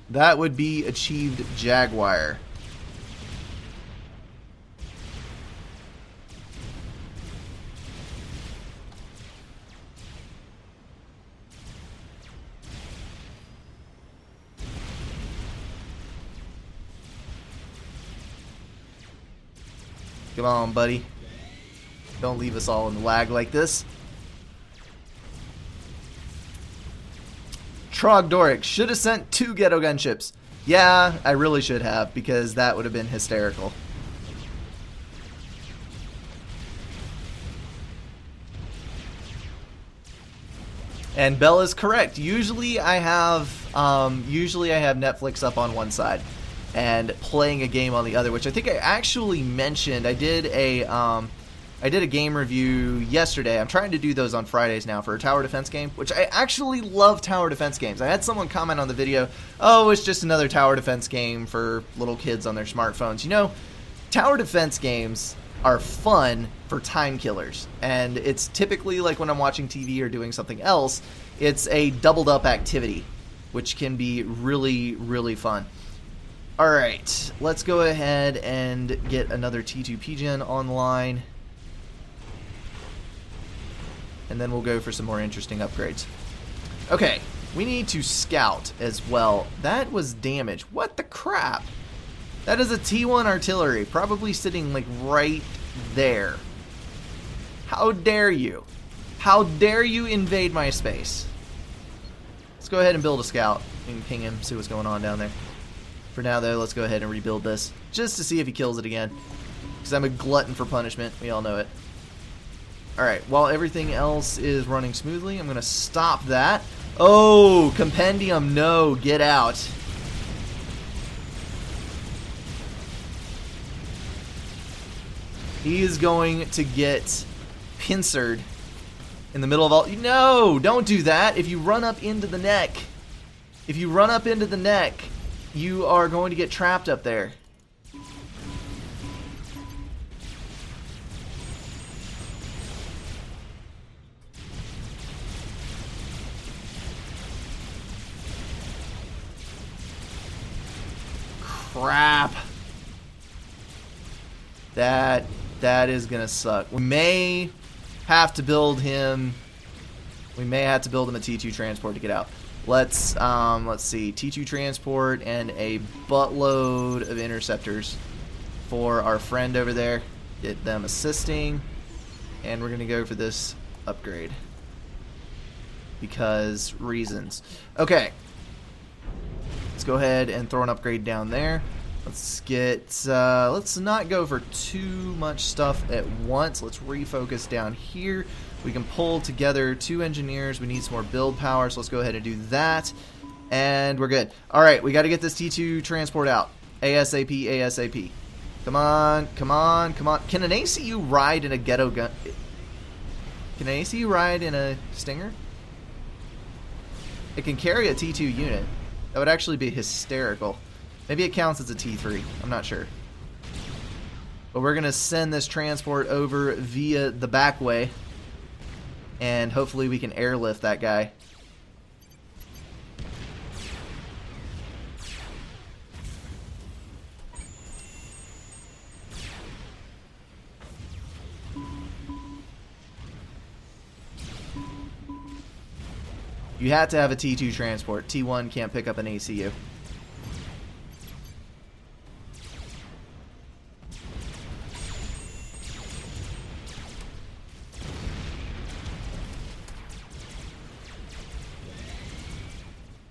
That would be achieved Jaguar. Come on, buddy. Don't leave us all in the lag like this. Trogdoric should have sent 2 ghetto gunships. Yeah, I really should have, because that would have been hysterical. And Bell is correct. Usually I have Netflix up on one side and playing a game on the other, which I think I actually mentioned. I did a game review yesterday. I'm trying to do those on Fridays now for a tower defense game, which I actually love tower defense games. I had someone comment on the video, oh, it's just another tower defense game for little kids on their smartphones. You know, tower defense games are fun for time killers, and it's typically like when I'm watching TV or doing something else, it's a doubled up activity, which can be really, really fun. Alright, let's go ahead and get another T2P gen online. And then we'll go for some more interesting upgrades. Okay, we need to scout as well. That was damage. What the crap? That is a T1 artillery, probably sitting like right there. How dare you? How dare you invade my space? Let's go ahead and build a scout. We can ping him, see what's going on down there. For now, though, let's go ahead and rebuild this, just to see if he kills it again. Because I'm a glutton for punishment. We all know it. Alright, while everything else is running smoothly, I'm going to stop that. Oh, Compendium, no, get out. He is going to get pincered in the middle of all... No, don't do that. If you run up into the neck, you are going to get trapped up there. Crap. That is gonna suck. We may have to build him a T2 transport to get out. Let's see, T2 transport and a buttload of interceptors for our friend over there. Get them assisting, and we're gonna go for this upgrade because reasons. Okay, let's go ahead and throw an upgrade down there. Let's get, let's not go for too much stuff at once. Let's refocus down here. We can pull together 2 engineers. We need some more build power, so let's go ahead and do that. And we're good. Alright, we got to get this T2 transport out. ASAP, ASAP. Come on, come on, come on. Can an ACU ride in a ghetto gun? Can an ACU ride in a Stinger? It can carry a T2 unit. That would actually be hysterical. Maybe it counts as a T3. I'm not sure. But we're going to send this transport over via the back way. And hopefully we can airlift that guy. You have to have a T2 transport. T1 can't pick up an ACU.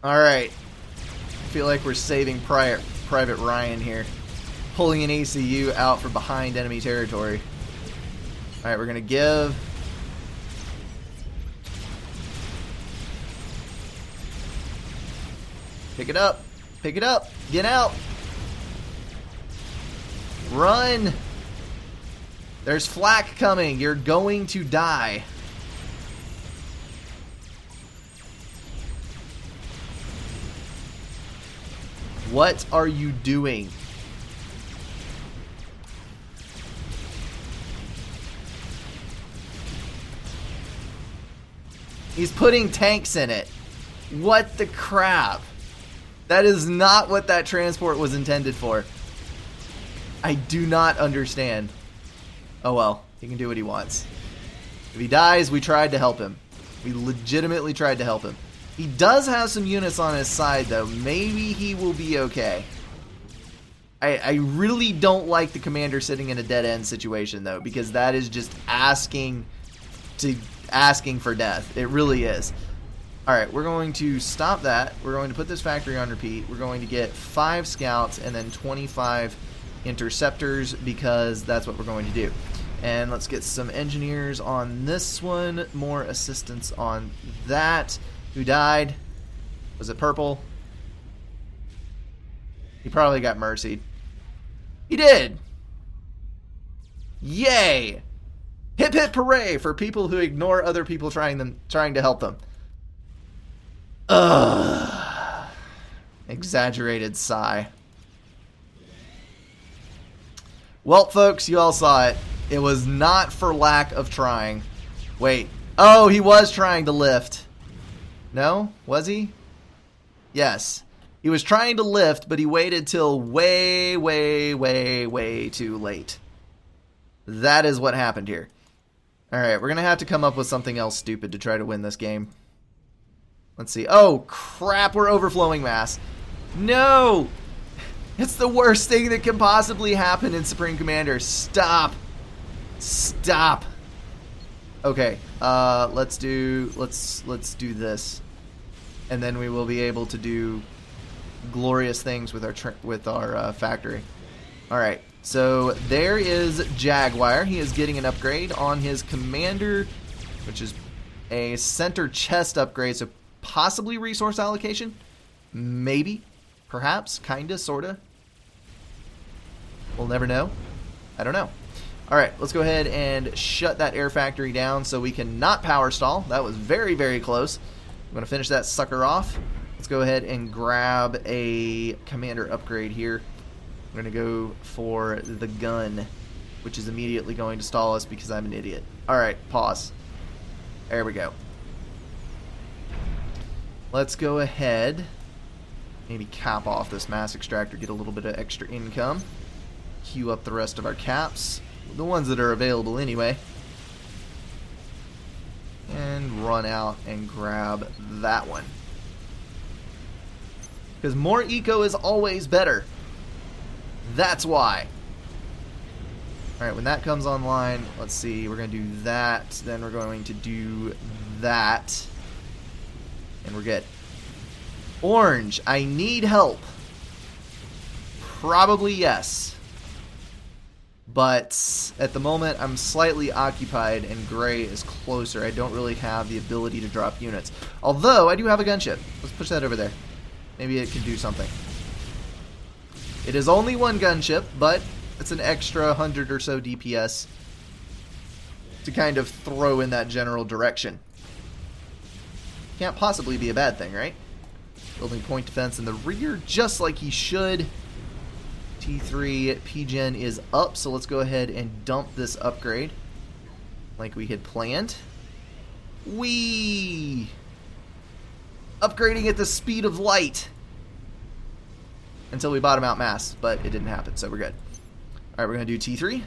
Alright. I feel like we're saving Private Ryan here. Pulling an ACU out from behind enemy territory. Alright, we're going to give... Pick it up. Pick it up. Get out. Run. There's flak coming. You're going to die. What are you doing? He's putting tanks in it. What the crap? That is not what that transport was intended for. I do not understand. Oh well, he can do what he wants. If he dies, we tried to help him. We legitimately tried to help him. He does have some units on his side, though. Maybe he will be okay. I really don't like the commander sitting in a dead-end situation, though, because that is just asking for death. It really is. Alright, we're going to stop that. We're going to put this factory on repeat. We're going to get 5 scouts and then 25 interceptors because that's what we're going to do. And let's get some engineers on this one. More assistance on that. Who died? Was it purple? He probably got mercied. He did! Yay! Hip hip hooray for people who ignore other people trying to help them. Ugh. Exaggerated sigh. Well, folks, you all saw it. It was not for lack of trying. Wait. Oh, he was trying to lift. No? Was he? Yes. He was trying to lift, but he waited till way, way, way, way too late. That is what happened here. Alright, we're going to have to come up with something else stupid to try to win this game. Let's see. Oh, crap, we're overflowing mass. No! It's the worst thing that can possibly happen in Supreme Commander. Stop. Stop. Okay, let's do this. And then we will be able to do glorious things with our factory. Alright, so there is Jaguar. He is getting an upgrade on his commander, which is a center chest upgrade, so possibly resource allocation? Maybe. Perhaps. Kinda. Sorta. We'll never know. I don't know. Alright, let's go ahead and shut that air factory down so we can not power stall. That was very, very close. I'm going to finish that sucker off. Let's go ahead and grab a commander upgrade here. I'm going to go for the gun, which is immediately going to stall us because I'm an idiot. Alright, pause. There we go. Let's go ahead, maybe cap off this mass extractor, get a little bit of extra income. Queue up the rest of our caps, the ones that are available anyway. And run out and grab that one. Because more eco is always better. That's why. Alright, when that comes online, let's see, we're going to do that, then we're going to do that. And we're good. Orange, I need help. Probably yes. But at the moment, I'm slightly occupied and gray is closer. I don't really have the ability to drop units. Although, I do have a gunship. Let's push that over there. Maybe it can do something. It is only one gunship, but it's an extra 100 or so DPS. to kind of throw in that general direction. Can't possibly be a bad thing, right? Building point defense in the rear just like he should. T3 PGen is up, so let's go ahead and dump this upgrade like we had planned. Whee! Upgrading at the speed of light until we bottom out mass, but it didn't happen, so we're good. Alright, we're going to do T3.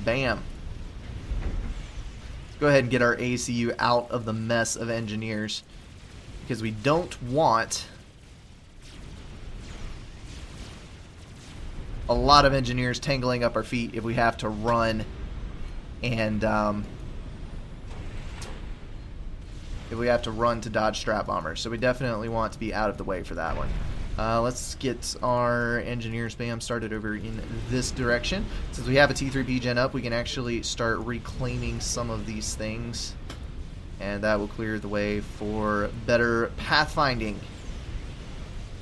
Bam. Let's go ahead and get our ACU out of the mess of engineers, because we don't want a lot of engineers tangling up our feet if we have to run and if we have to run to dodge strat bombers. So we definitely want to be out of the way for that one. Let's get our engineer spam started over in this direction. Since we have a T3 PGen up, we can actually start reclaiming some of these things, and that will clear the way for better pathfinding.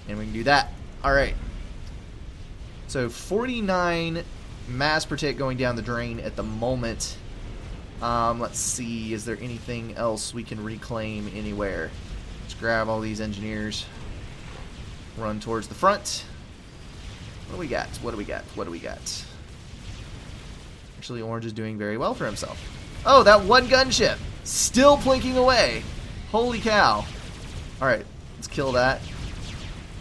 And we can do that. Alright. So 49 mass per tick going down the drain at the moment. Let's see, is there anything else we can reclaim anywhere? Let's grab all these engineers. Run towards the front. What do we got? What do we got? What do we got? Actually, Orange is doing very well for himself. Oh, that one gunship! Still plinking away! Holy cow. Alright, let's kill that.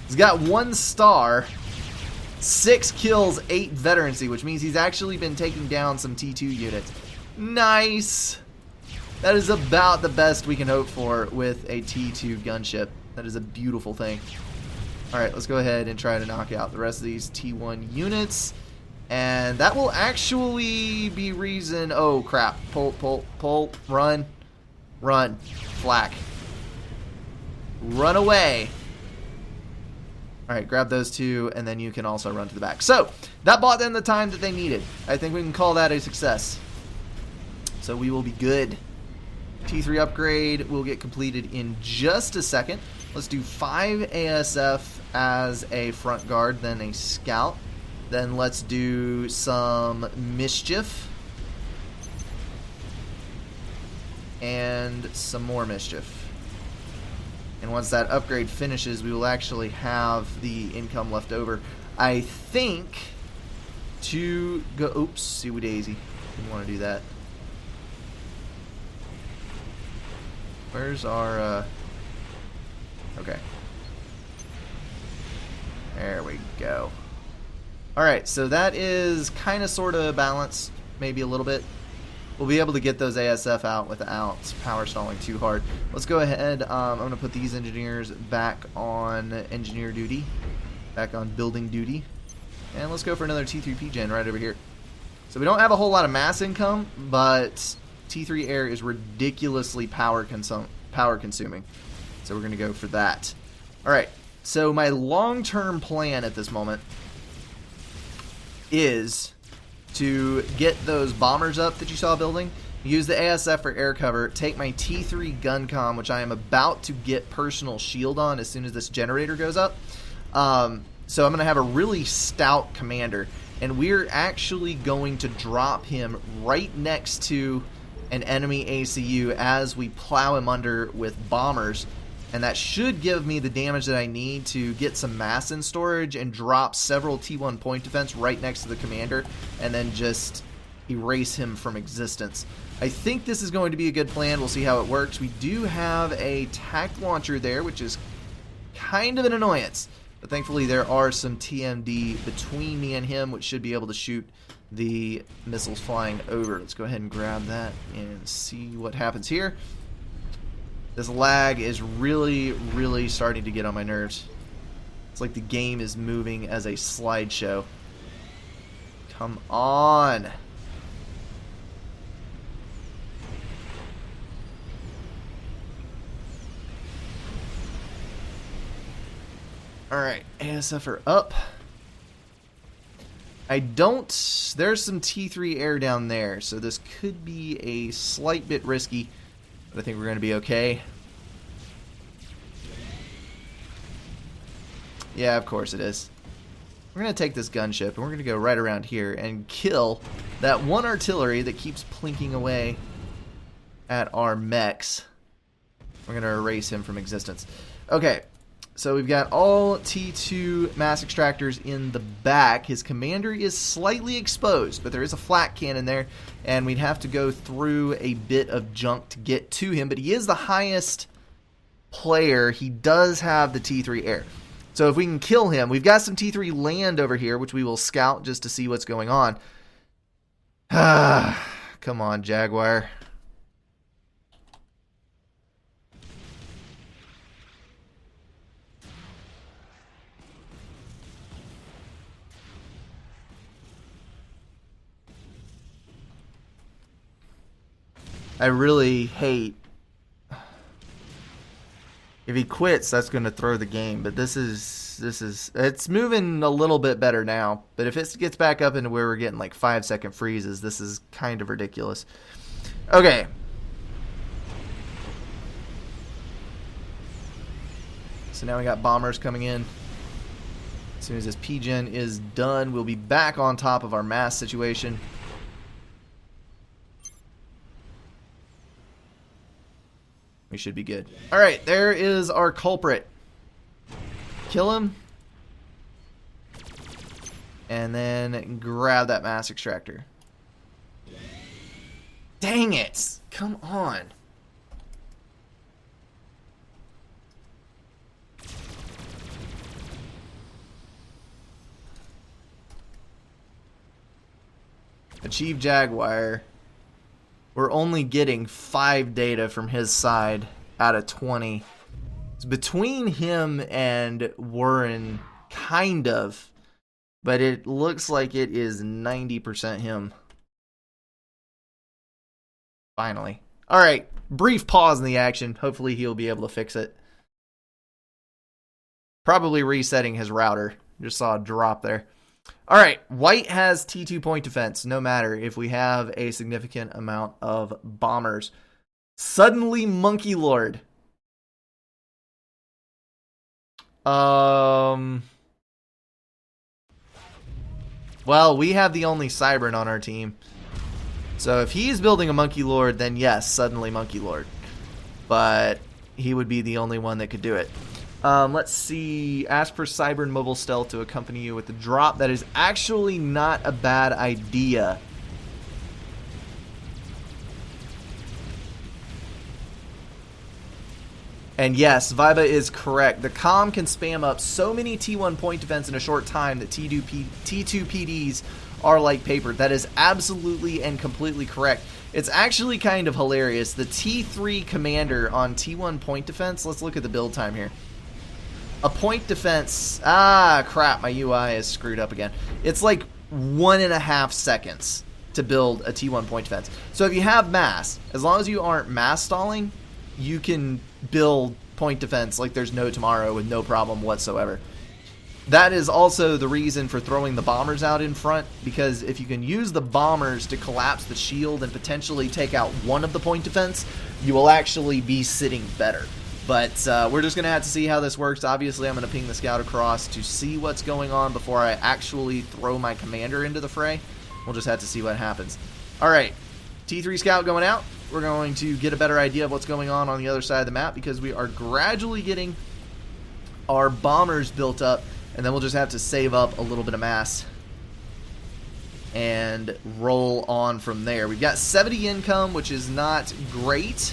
He's got 1 star. 6 kills, 8 veterancy, which means he's actually been taking down some T2 units. Nice! That is about the best we can hope for with a T2 gunship. That is a beautiful thing. Alright, let's go ahead and try to knock out the rest of these T1 units. And that will actually be reason... Oh, crap. Pull, run. Run. Flak. Run away. Alright, grab those 2, and then you can also run to the back. So, that bought them the time that they needed. I think we can call that a success. So we will be good. T3 upgrade will get completed in just a second. Let's do 5 ASF as a front guard, then a scout. Then let's do some mischief. And some more mischief. And once that upgrade finishes, we will actually have the income left over. I think to go... Oops, see-wee daisy. Didn't want to do that. Where's our... Okay. There we go. Alright, so that is kind of sort of balanced, maybe a little bit. We'll be able to get those ASF out without power stalling too hard. Let's go ahead. I'm going to put these engineers back on engineer duty, back on building duty. And let's go for another T3 PGen right over here. So we don't have a whole lot of mass income, but T3 air is ridiculously power consuming. So we're going to go for that. Alright, so my long-term plan at this moment is to get those bombers up that you saw building, use the ASF for air cover, take my T3 gun comm, which I am about to get personal shield on as soon as this generator goes up. So I'm going to have a really stout commander, and we're actually going to drop him right next to an enemy ACU as we plow him under with bombers. And that should give me the damage that I need to get some mass in storage and drop several T1 point defense right next to the commander and then just erase him from existence. I think this is going to be a good plan. We'll see how it works. We do have a TAC launcher there, which is kind of an annoyance. But thankfully there are some TMD between me and him, which should be able to shoot the missiles flying over. Let's go ahead and grab that and see what happens here. This lag is really, really starting to get on my nerves. It's like the game is moving as a slideshow. Come on. Alright, ASF are up. There's some T3 air down there, so this could be a slight bit risky. But I think we're going to be okay. Yeah, of course it is. We're going to take this gunship and we're going to go right around here and kill that one artillery that keeps plinking away at our mechs. We're going to erase him from existence. Okay, so we've got all T2 mass extractors in the back. His commander is slightly exposed, but there is a flak cannon there, and we'd have to go through a bit of junk to get to him, but he is the highest player. He does have the T3 air. So if we can kill him, we've got some T3 land over here, which we will scout just to see what's going on. Come on, Jaguar. I really hate... If he quits, that's going to throw the game. But this is... It's moving a little bit better now. But if it gets back up into where we're getting like 5-second freezes, this is kind of ridiculous. Okay. So now we got bombers coming in. As soon as this P-Gen is done, we'll be back on top of our mass situation. We should be good. Alright, there is our culprit. Kill him. And then grab that mass extractor. Dang it! Come on. Achieve Jaguar. We're only getting 5 data from his side out of 20. It's between him and Warren, kind of. But it looks like it is 90% him. Finally. Alright, brief pause in the action. Hopefully he'll be able to fix it. Probably resetting his router. Just saw a drop there. Alright, white has T2 point defense, no matter if we have a significant amount of bombers. Suddenly Monkey Lord. Well, we have the only Cybern on our team. So if he's building a Monkey Lord, then yes, suddenly Monkey Lord. But he would be the only one that could do it. Let's see. Ask for Cybern Mobile Stealth to accompany you with the drop. That is actually not a bad idea. And yes, Viba is correct. The comm can spam up so many T1 point defense in a short time that T2 PDs are like paper. That is absolutely and completely correct. It's actually kind of hilarious. The T3 commander on T1 point defense, let's look at the build time here. A point defense, crap, my UI is screwed up again. It's like 1.5 seconds to build a T1 point defense. So if you have mass, as long as you aren't mass stalling, you can build point defense like there's no tomorrow with no problem whatsoever. That is also the reason for throwing the bombers out in front, because if you can use the bombers to collapse the shield and potentially take out one of the point defense, you will actually be sitting better. But we're just going to have to see how this works. Obviously, I'm going to ping the scout across to see what's going on before I actually throw my commander into the fray. We'll just have to see what happens. Alright, T3 scout going out. We're going to get a better idea of what's going on the other side of the map, because we are gradually getting our bombers built up, and then we'll just have to save up a little bit of mass and roll on from there. We've got 70 income, which is not great,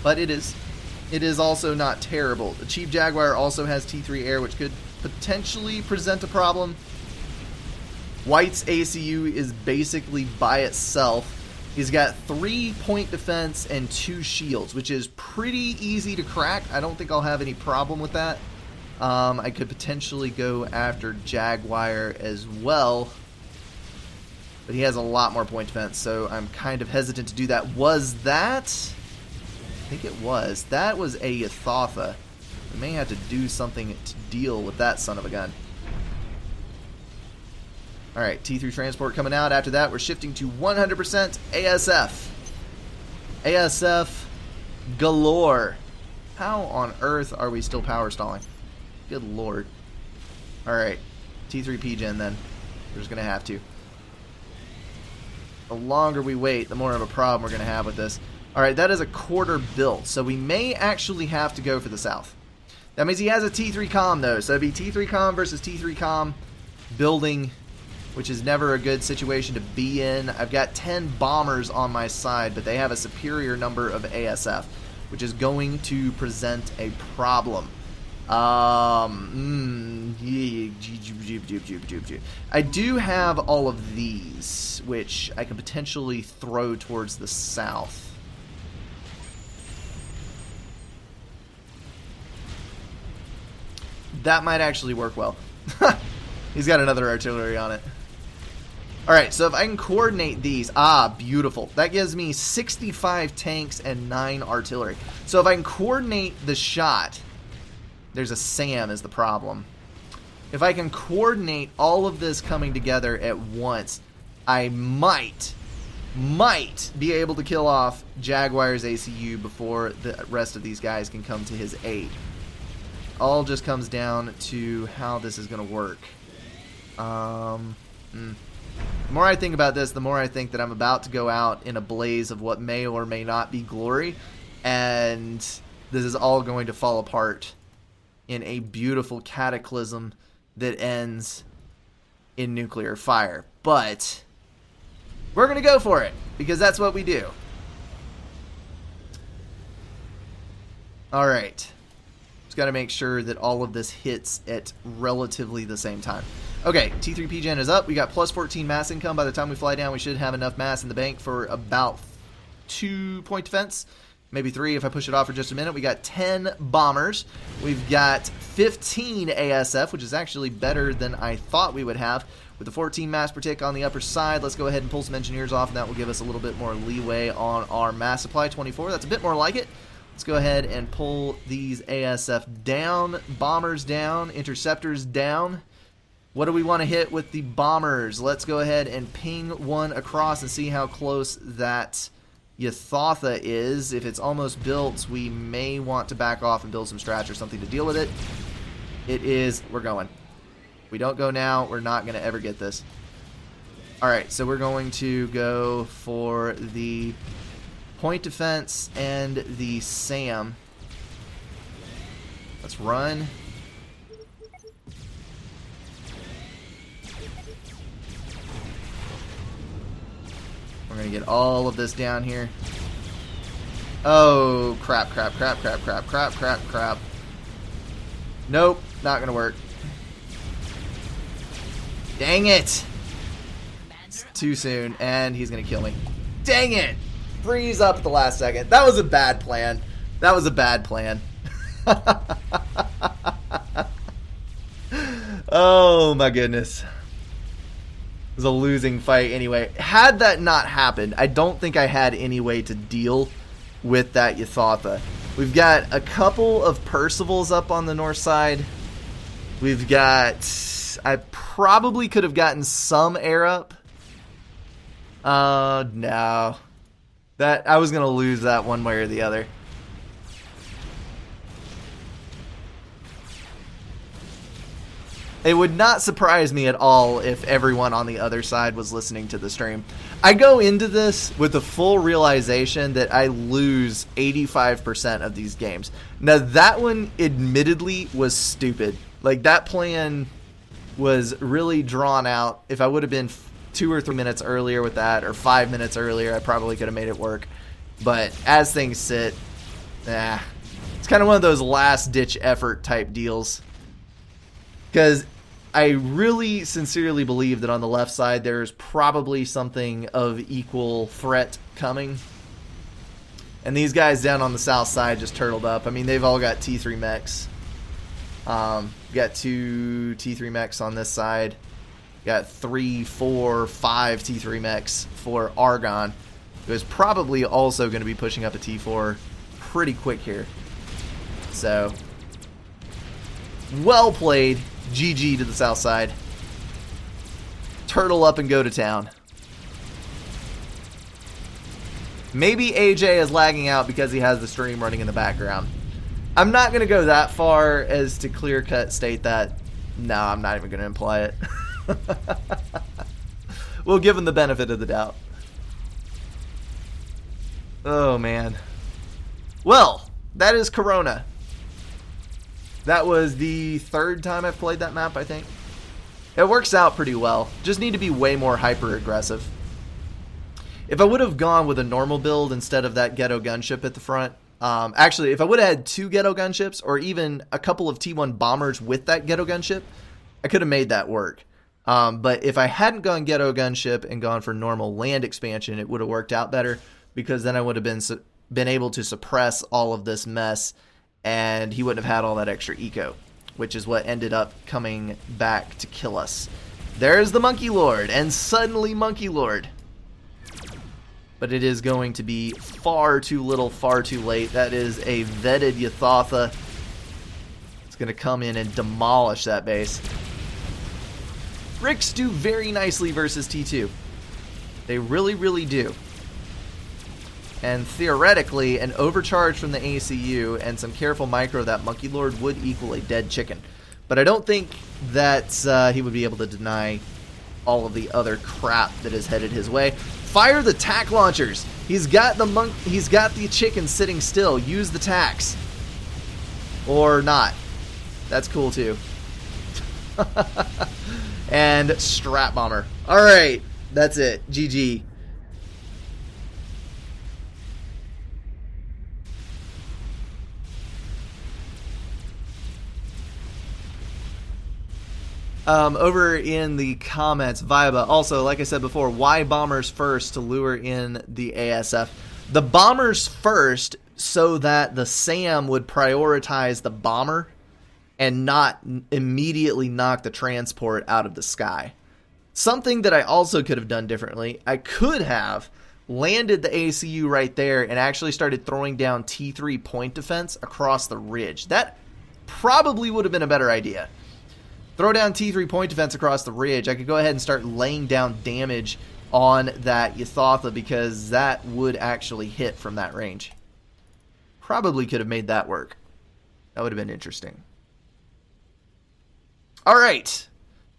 but it is also not terrible. The Chief Jaguar also has T3 air, which could potentially present a problem. White's ACU is basically by itself. He's got 3 point defense and 2 shields, which is pretty easy to crack. I don't think I'll have any problem with that. I could potentially go after Jaguar as well, but he has a lot more point defense, so I'm kind of hesitant to do that. Was that? I think it was. That was a Yathatha. We may have to do something to deal with that son of a gun. Alright, T3 transport coming out. After that, we're shifting to 100% ASF. ASF galore. How on earth are we still power stalling? Good lord. Alright. T3 Gen then. We're just going to have to. The longer we wait, the more of a problem we're going to have with this. Alright, that is a quarter built. So we may actually have to go for the south. That means he has a T3 comm though. So it'd be T3 comm versus T3 comm building, which is never a good situation to be in. I've got 10 bombers on my side, but they have a superior number of ASF, which is going to present a problem. I do have all of these, which I can potentially throw towards the south. That might actually work well. He's got another artillery on it. Alright, so if I can coordinate these, beautiful. That gives me 65 tanks and 9 artillery. So if I can coordinate the shot, there's a SAM is the problem. If I can coordinate all of this coming together at once, I might be able to kill off Jaguar's ACU before the rest of these guys can come to his aid. All just comes down to how this is going to work. The more I think about this, the more I think that I'm about to go out in a blaze of what may or may not be glory, and this is all going to fall apart in a beautiful cataclysm that ends in nuclear fire. But we're going to go for it, because that's what we do. Alright. Just got to make sure that all of this hits at relatively the same time. Okay, T3 Gen is up. We got plus 14 mass income. By the time we fly down, we should have enough mass in the bank for about 2-point defense. Maybe 3 if I push it off for just a minute. We got 10 bombers. We've got 15 ASF, which is actually better than I thought we would have. With the 14 mass per tick on the upper side, let's go ahead and pull some engineers off, and that will give us a little bit more leeway on our mass supply. 24, that's a bit more like it. Let's go ahead and pull these ASF down, bombers down, interceptors down. What do we want to hit with the bombers? Let's go ahead and ping one across and see how close that Yathatha is. If it's almost built, we may want to back off and build some strats or something to deal with it. It is. We're going. If we don't go now, we're not going to ever get this. Alright, so we're going to go for the point defense and the SAM. Let's run. We're going to get all of this down here. Oh, crap. Nope, not going to work. Dang it. It's too soon, and he's going to kill me. Dang it. Freeze up at the last second. That was a bad plan. Oh, my goodness. It was a losing fight anyway. Had that not happened, I don't think I had any way to deal with that Yathatha. We've got a couple of Percivals up on the north side. We've got... I probably could have gotten some air up. No. That I was going to lose that one way or the other. It would not surprise me at all if everyone on the other side was listening to the stream. I go into this with the full realization that I lose 85% of these games. Now, that one admittedly was stupid. Like, that plan was really drawn out. If I would have been 2 or 3 minutes earlier with that, or 5 minutes earlier, I probably could have made it work. But as things sit, it's kind of one of those last-ditch effort type deals. Because I really sincerely believe that on the left side there's probably something of equal threat coming. And these guys down on the south side just turtled up. I mean, they've all got T3 mechs. Got 2 T3 mechs on this side. Got 3, 4, 5 T3 mechs for Argon, who is probably also going to be pushing up a T4 pretty quick here. So, well played. GG to the south side. Turtle up and go to town. Maybe AJ is lagging out because he has the stream running in the background. I'm not going to go that far as to clear-cut state that. No, I'm not even going to imply it. We'll give him the benefit of the doubt. Oh, man. Well, that is Corona. That was the third time I've played that map, I think. It works out pretty well. Just need to be way more hyper-aggressive. If I would have gone with a normal build instead of that ghetto gunship at the front, actually, if I would have had 2 ghetto gunships or even a couple of T1 bombers with that ghetto gunship, I could have made that work. But if I hadn't gone ghetto gunship and gone for normal land expansion, it would have worked out better, because then I would have been able to suppress all of this mess, and he wouldn't have had all that extra eco, which is what ended up coming back to kill us. There's the Monkey Lord, and suddenly Monkey Lord. But it is going to be far too little, far too late. That is a vetted Ythotha. It's going to come in and demolish that base. Ricks do very nicely versus T2. They really, really do. And theoretically, an overcharge from the ACU and some careful micro of that Monkey Lord would equal a dead chicken. But I don't think that he would be able to deny all of the other crap that is headed his way. Fire the tack launchers. He's got the chicken sitting still. Use the tacks. Or not. That's cool too. And strap bomber. All right, that's it. GG. Over in the comments, Viba, also, like I said before, why bombers first to lure in the ASF? The bombers first so that the SAM would prioritize the bomber and not immediately knock the transport out of the sky. Something that I also could have done differently, I could have landed the ACU right there and actually started throwing down T3 point defense across the ridge. That probably would have been a better idea. Throw down T3 point defense across the ridge. I could go ahead and start laying down damage on that Ythotha, because that would actually hit from that range. Probably could have made that work. That would have been interesting. All right.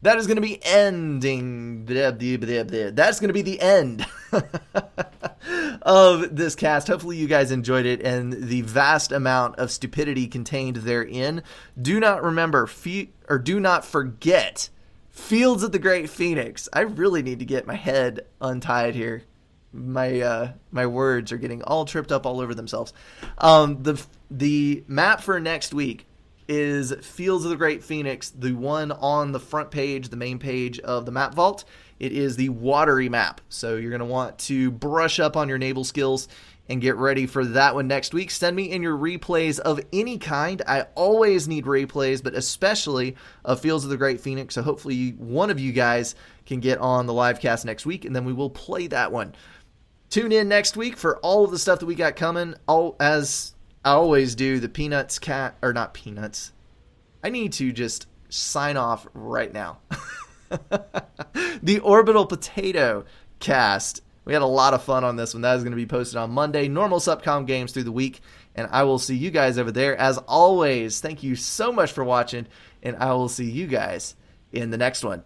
That is going to be ending. That's going to be the end of this cast. Hopefully you guys enjoyed it and the vast amount of stupidity contained therein. Do not forget Fields of the Great Phoenix. I really need to get my head untied here. My words are getting all tripped up all over themselves. The map for next week is Fields of the Great Phoenix, the one on the front page, the main page of the map vault. It is the watery map, so you're going to want to brush up on your naval skills and get ready for that one next week. Send me in your replays of any kind. I always need replays, but especially of Fields of the Great Phoenix, so hopefully one of you guys can get on the live cast next week, and then we will play that one. Tune in next week for all of the stuff that we got coming, as I always do. The Peanuts cat, or not Peanuts. I need to just sign off right now. The Orbital Potato cast. We had a lot of fun on this one. That is going to be posted on Monday. Normal Supcom games through the week. And I will see you guys over there. As always, thank you so much for watching. And I will see you guys in the next one.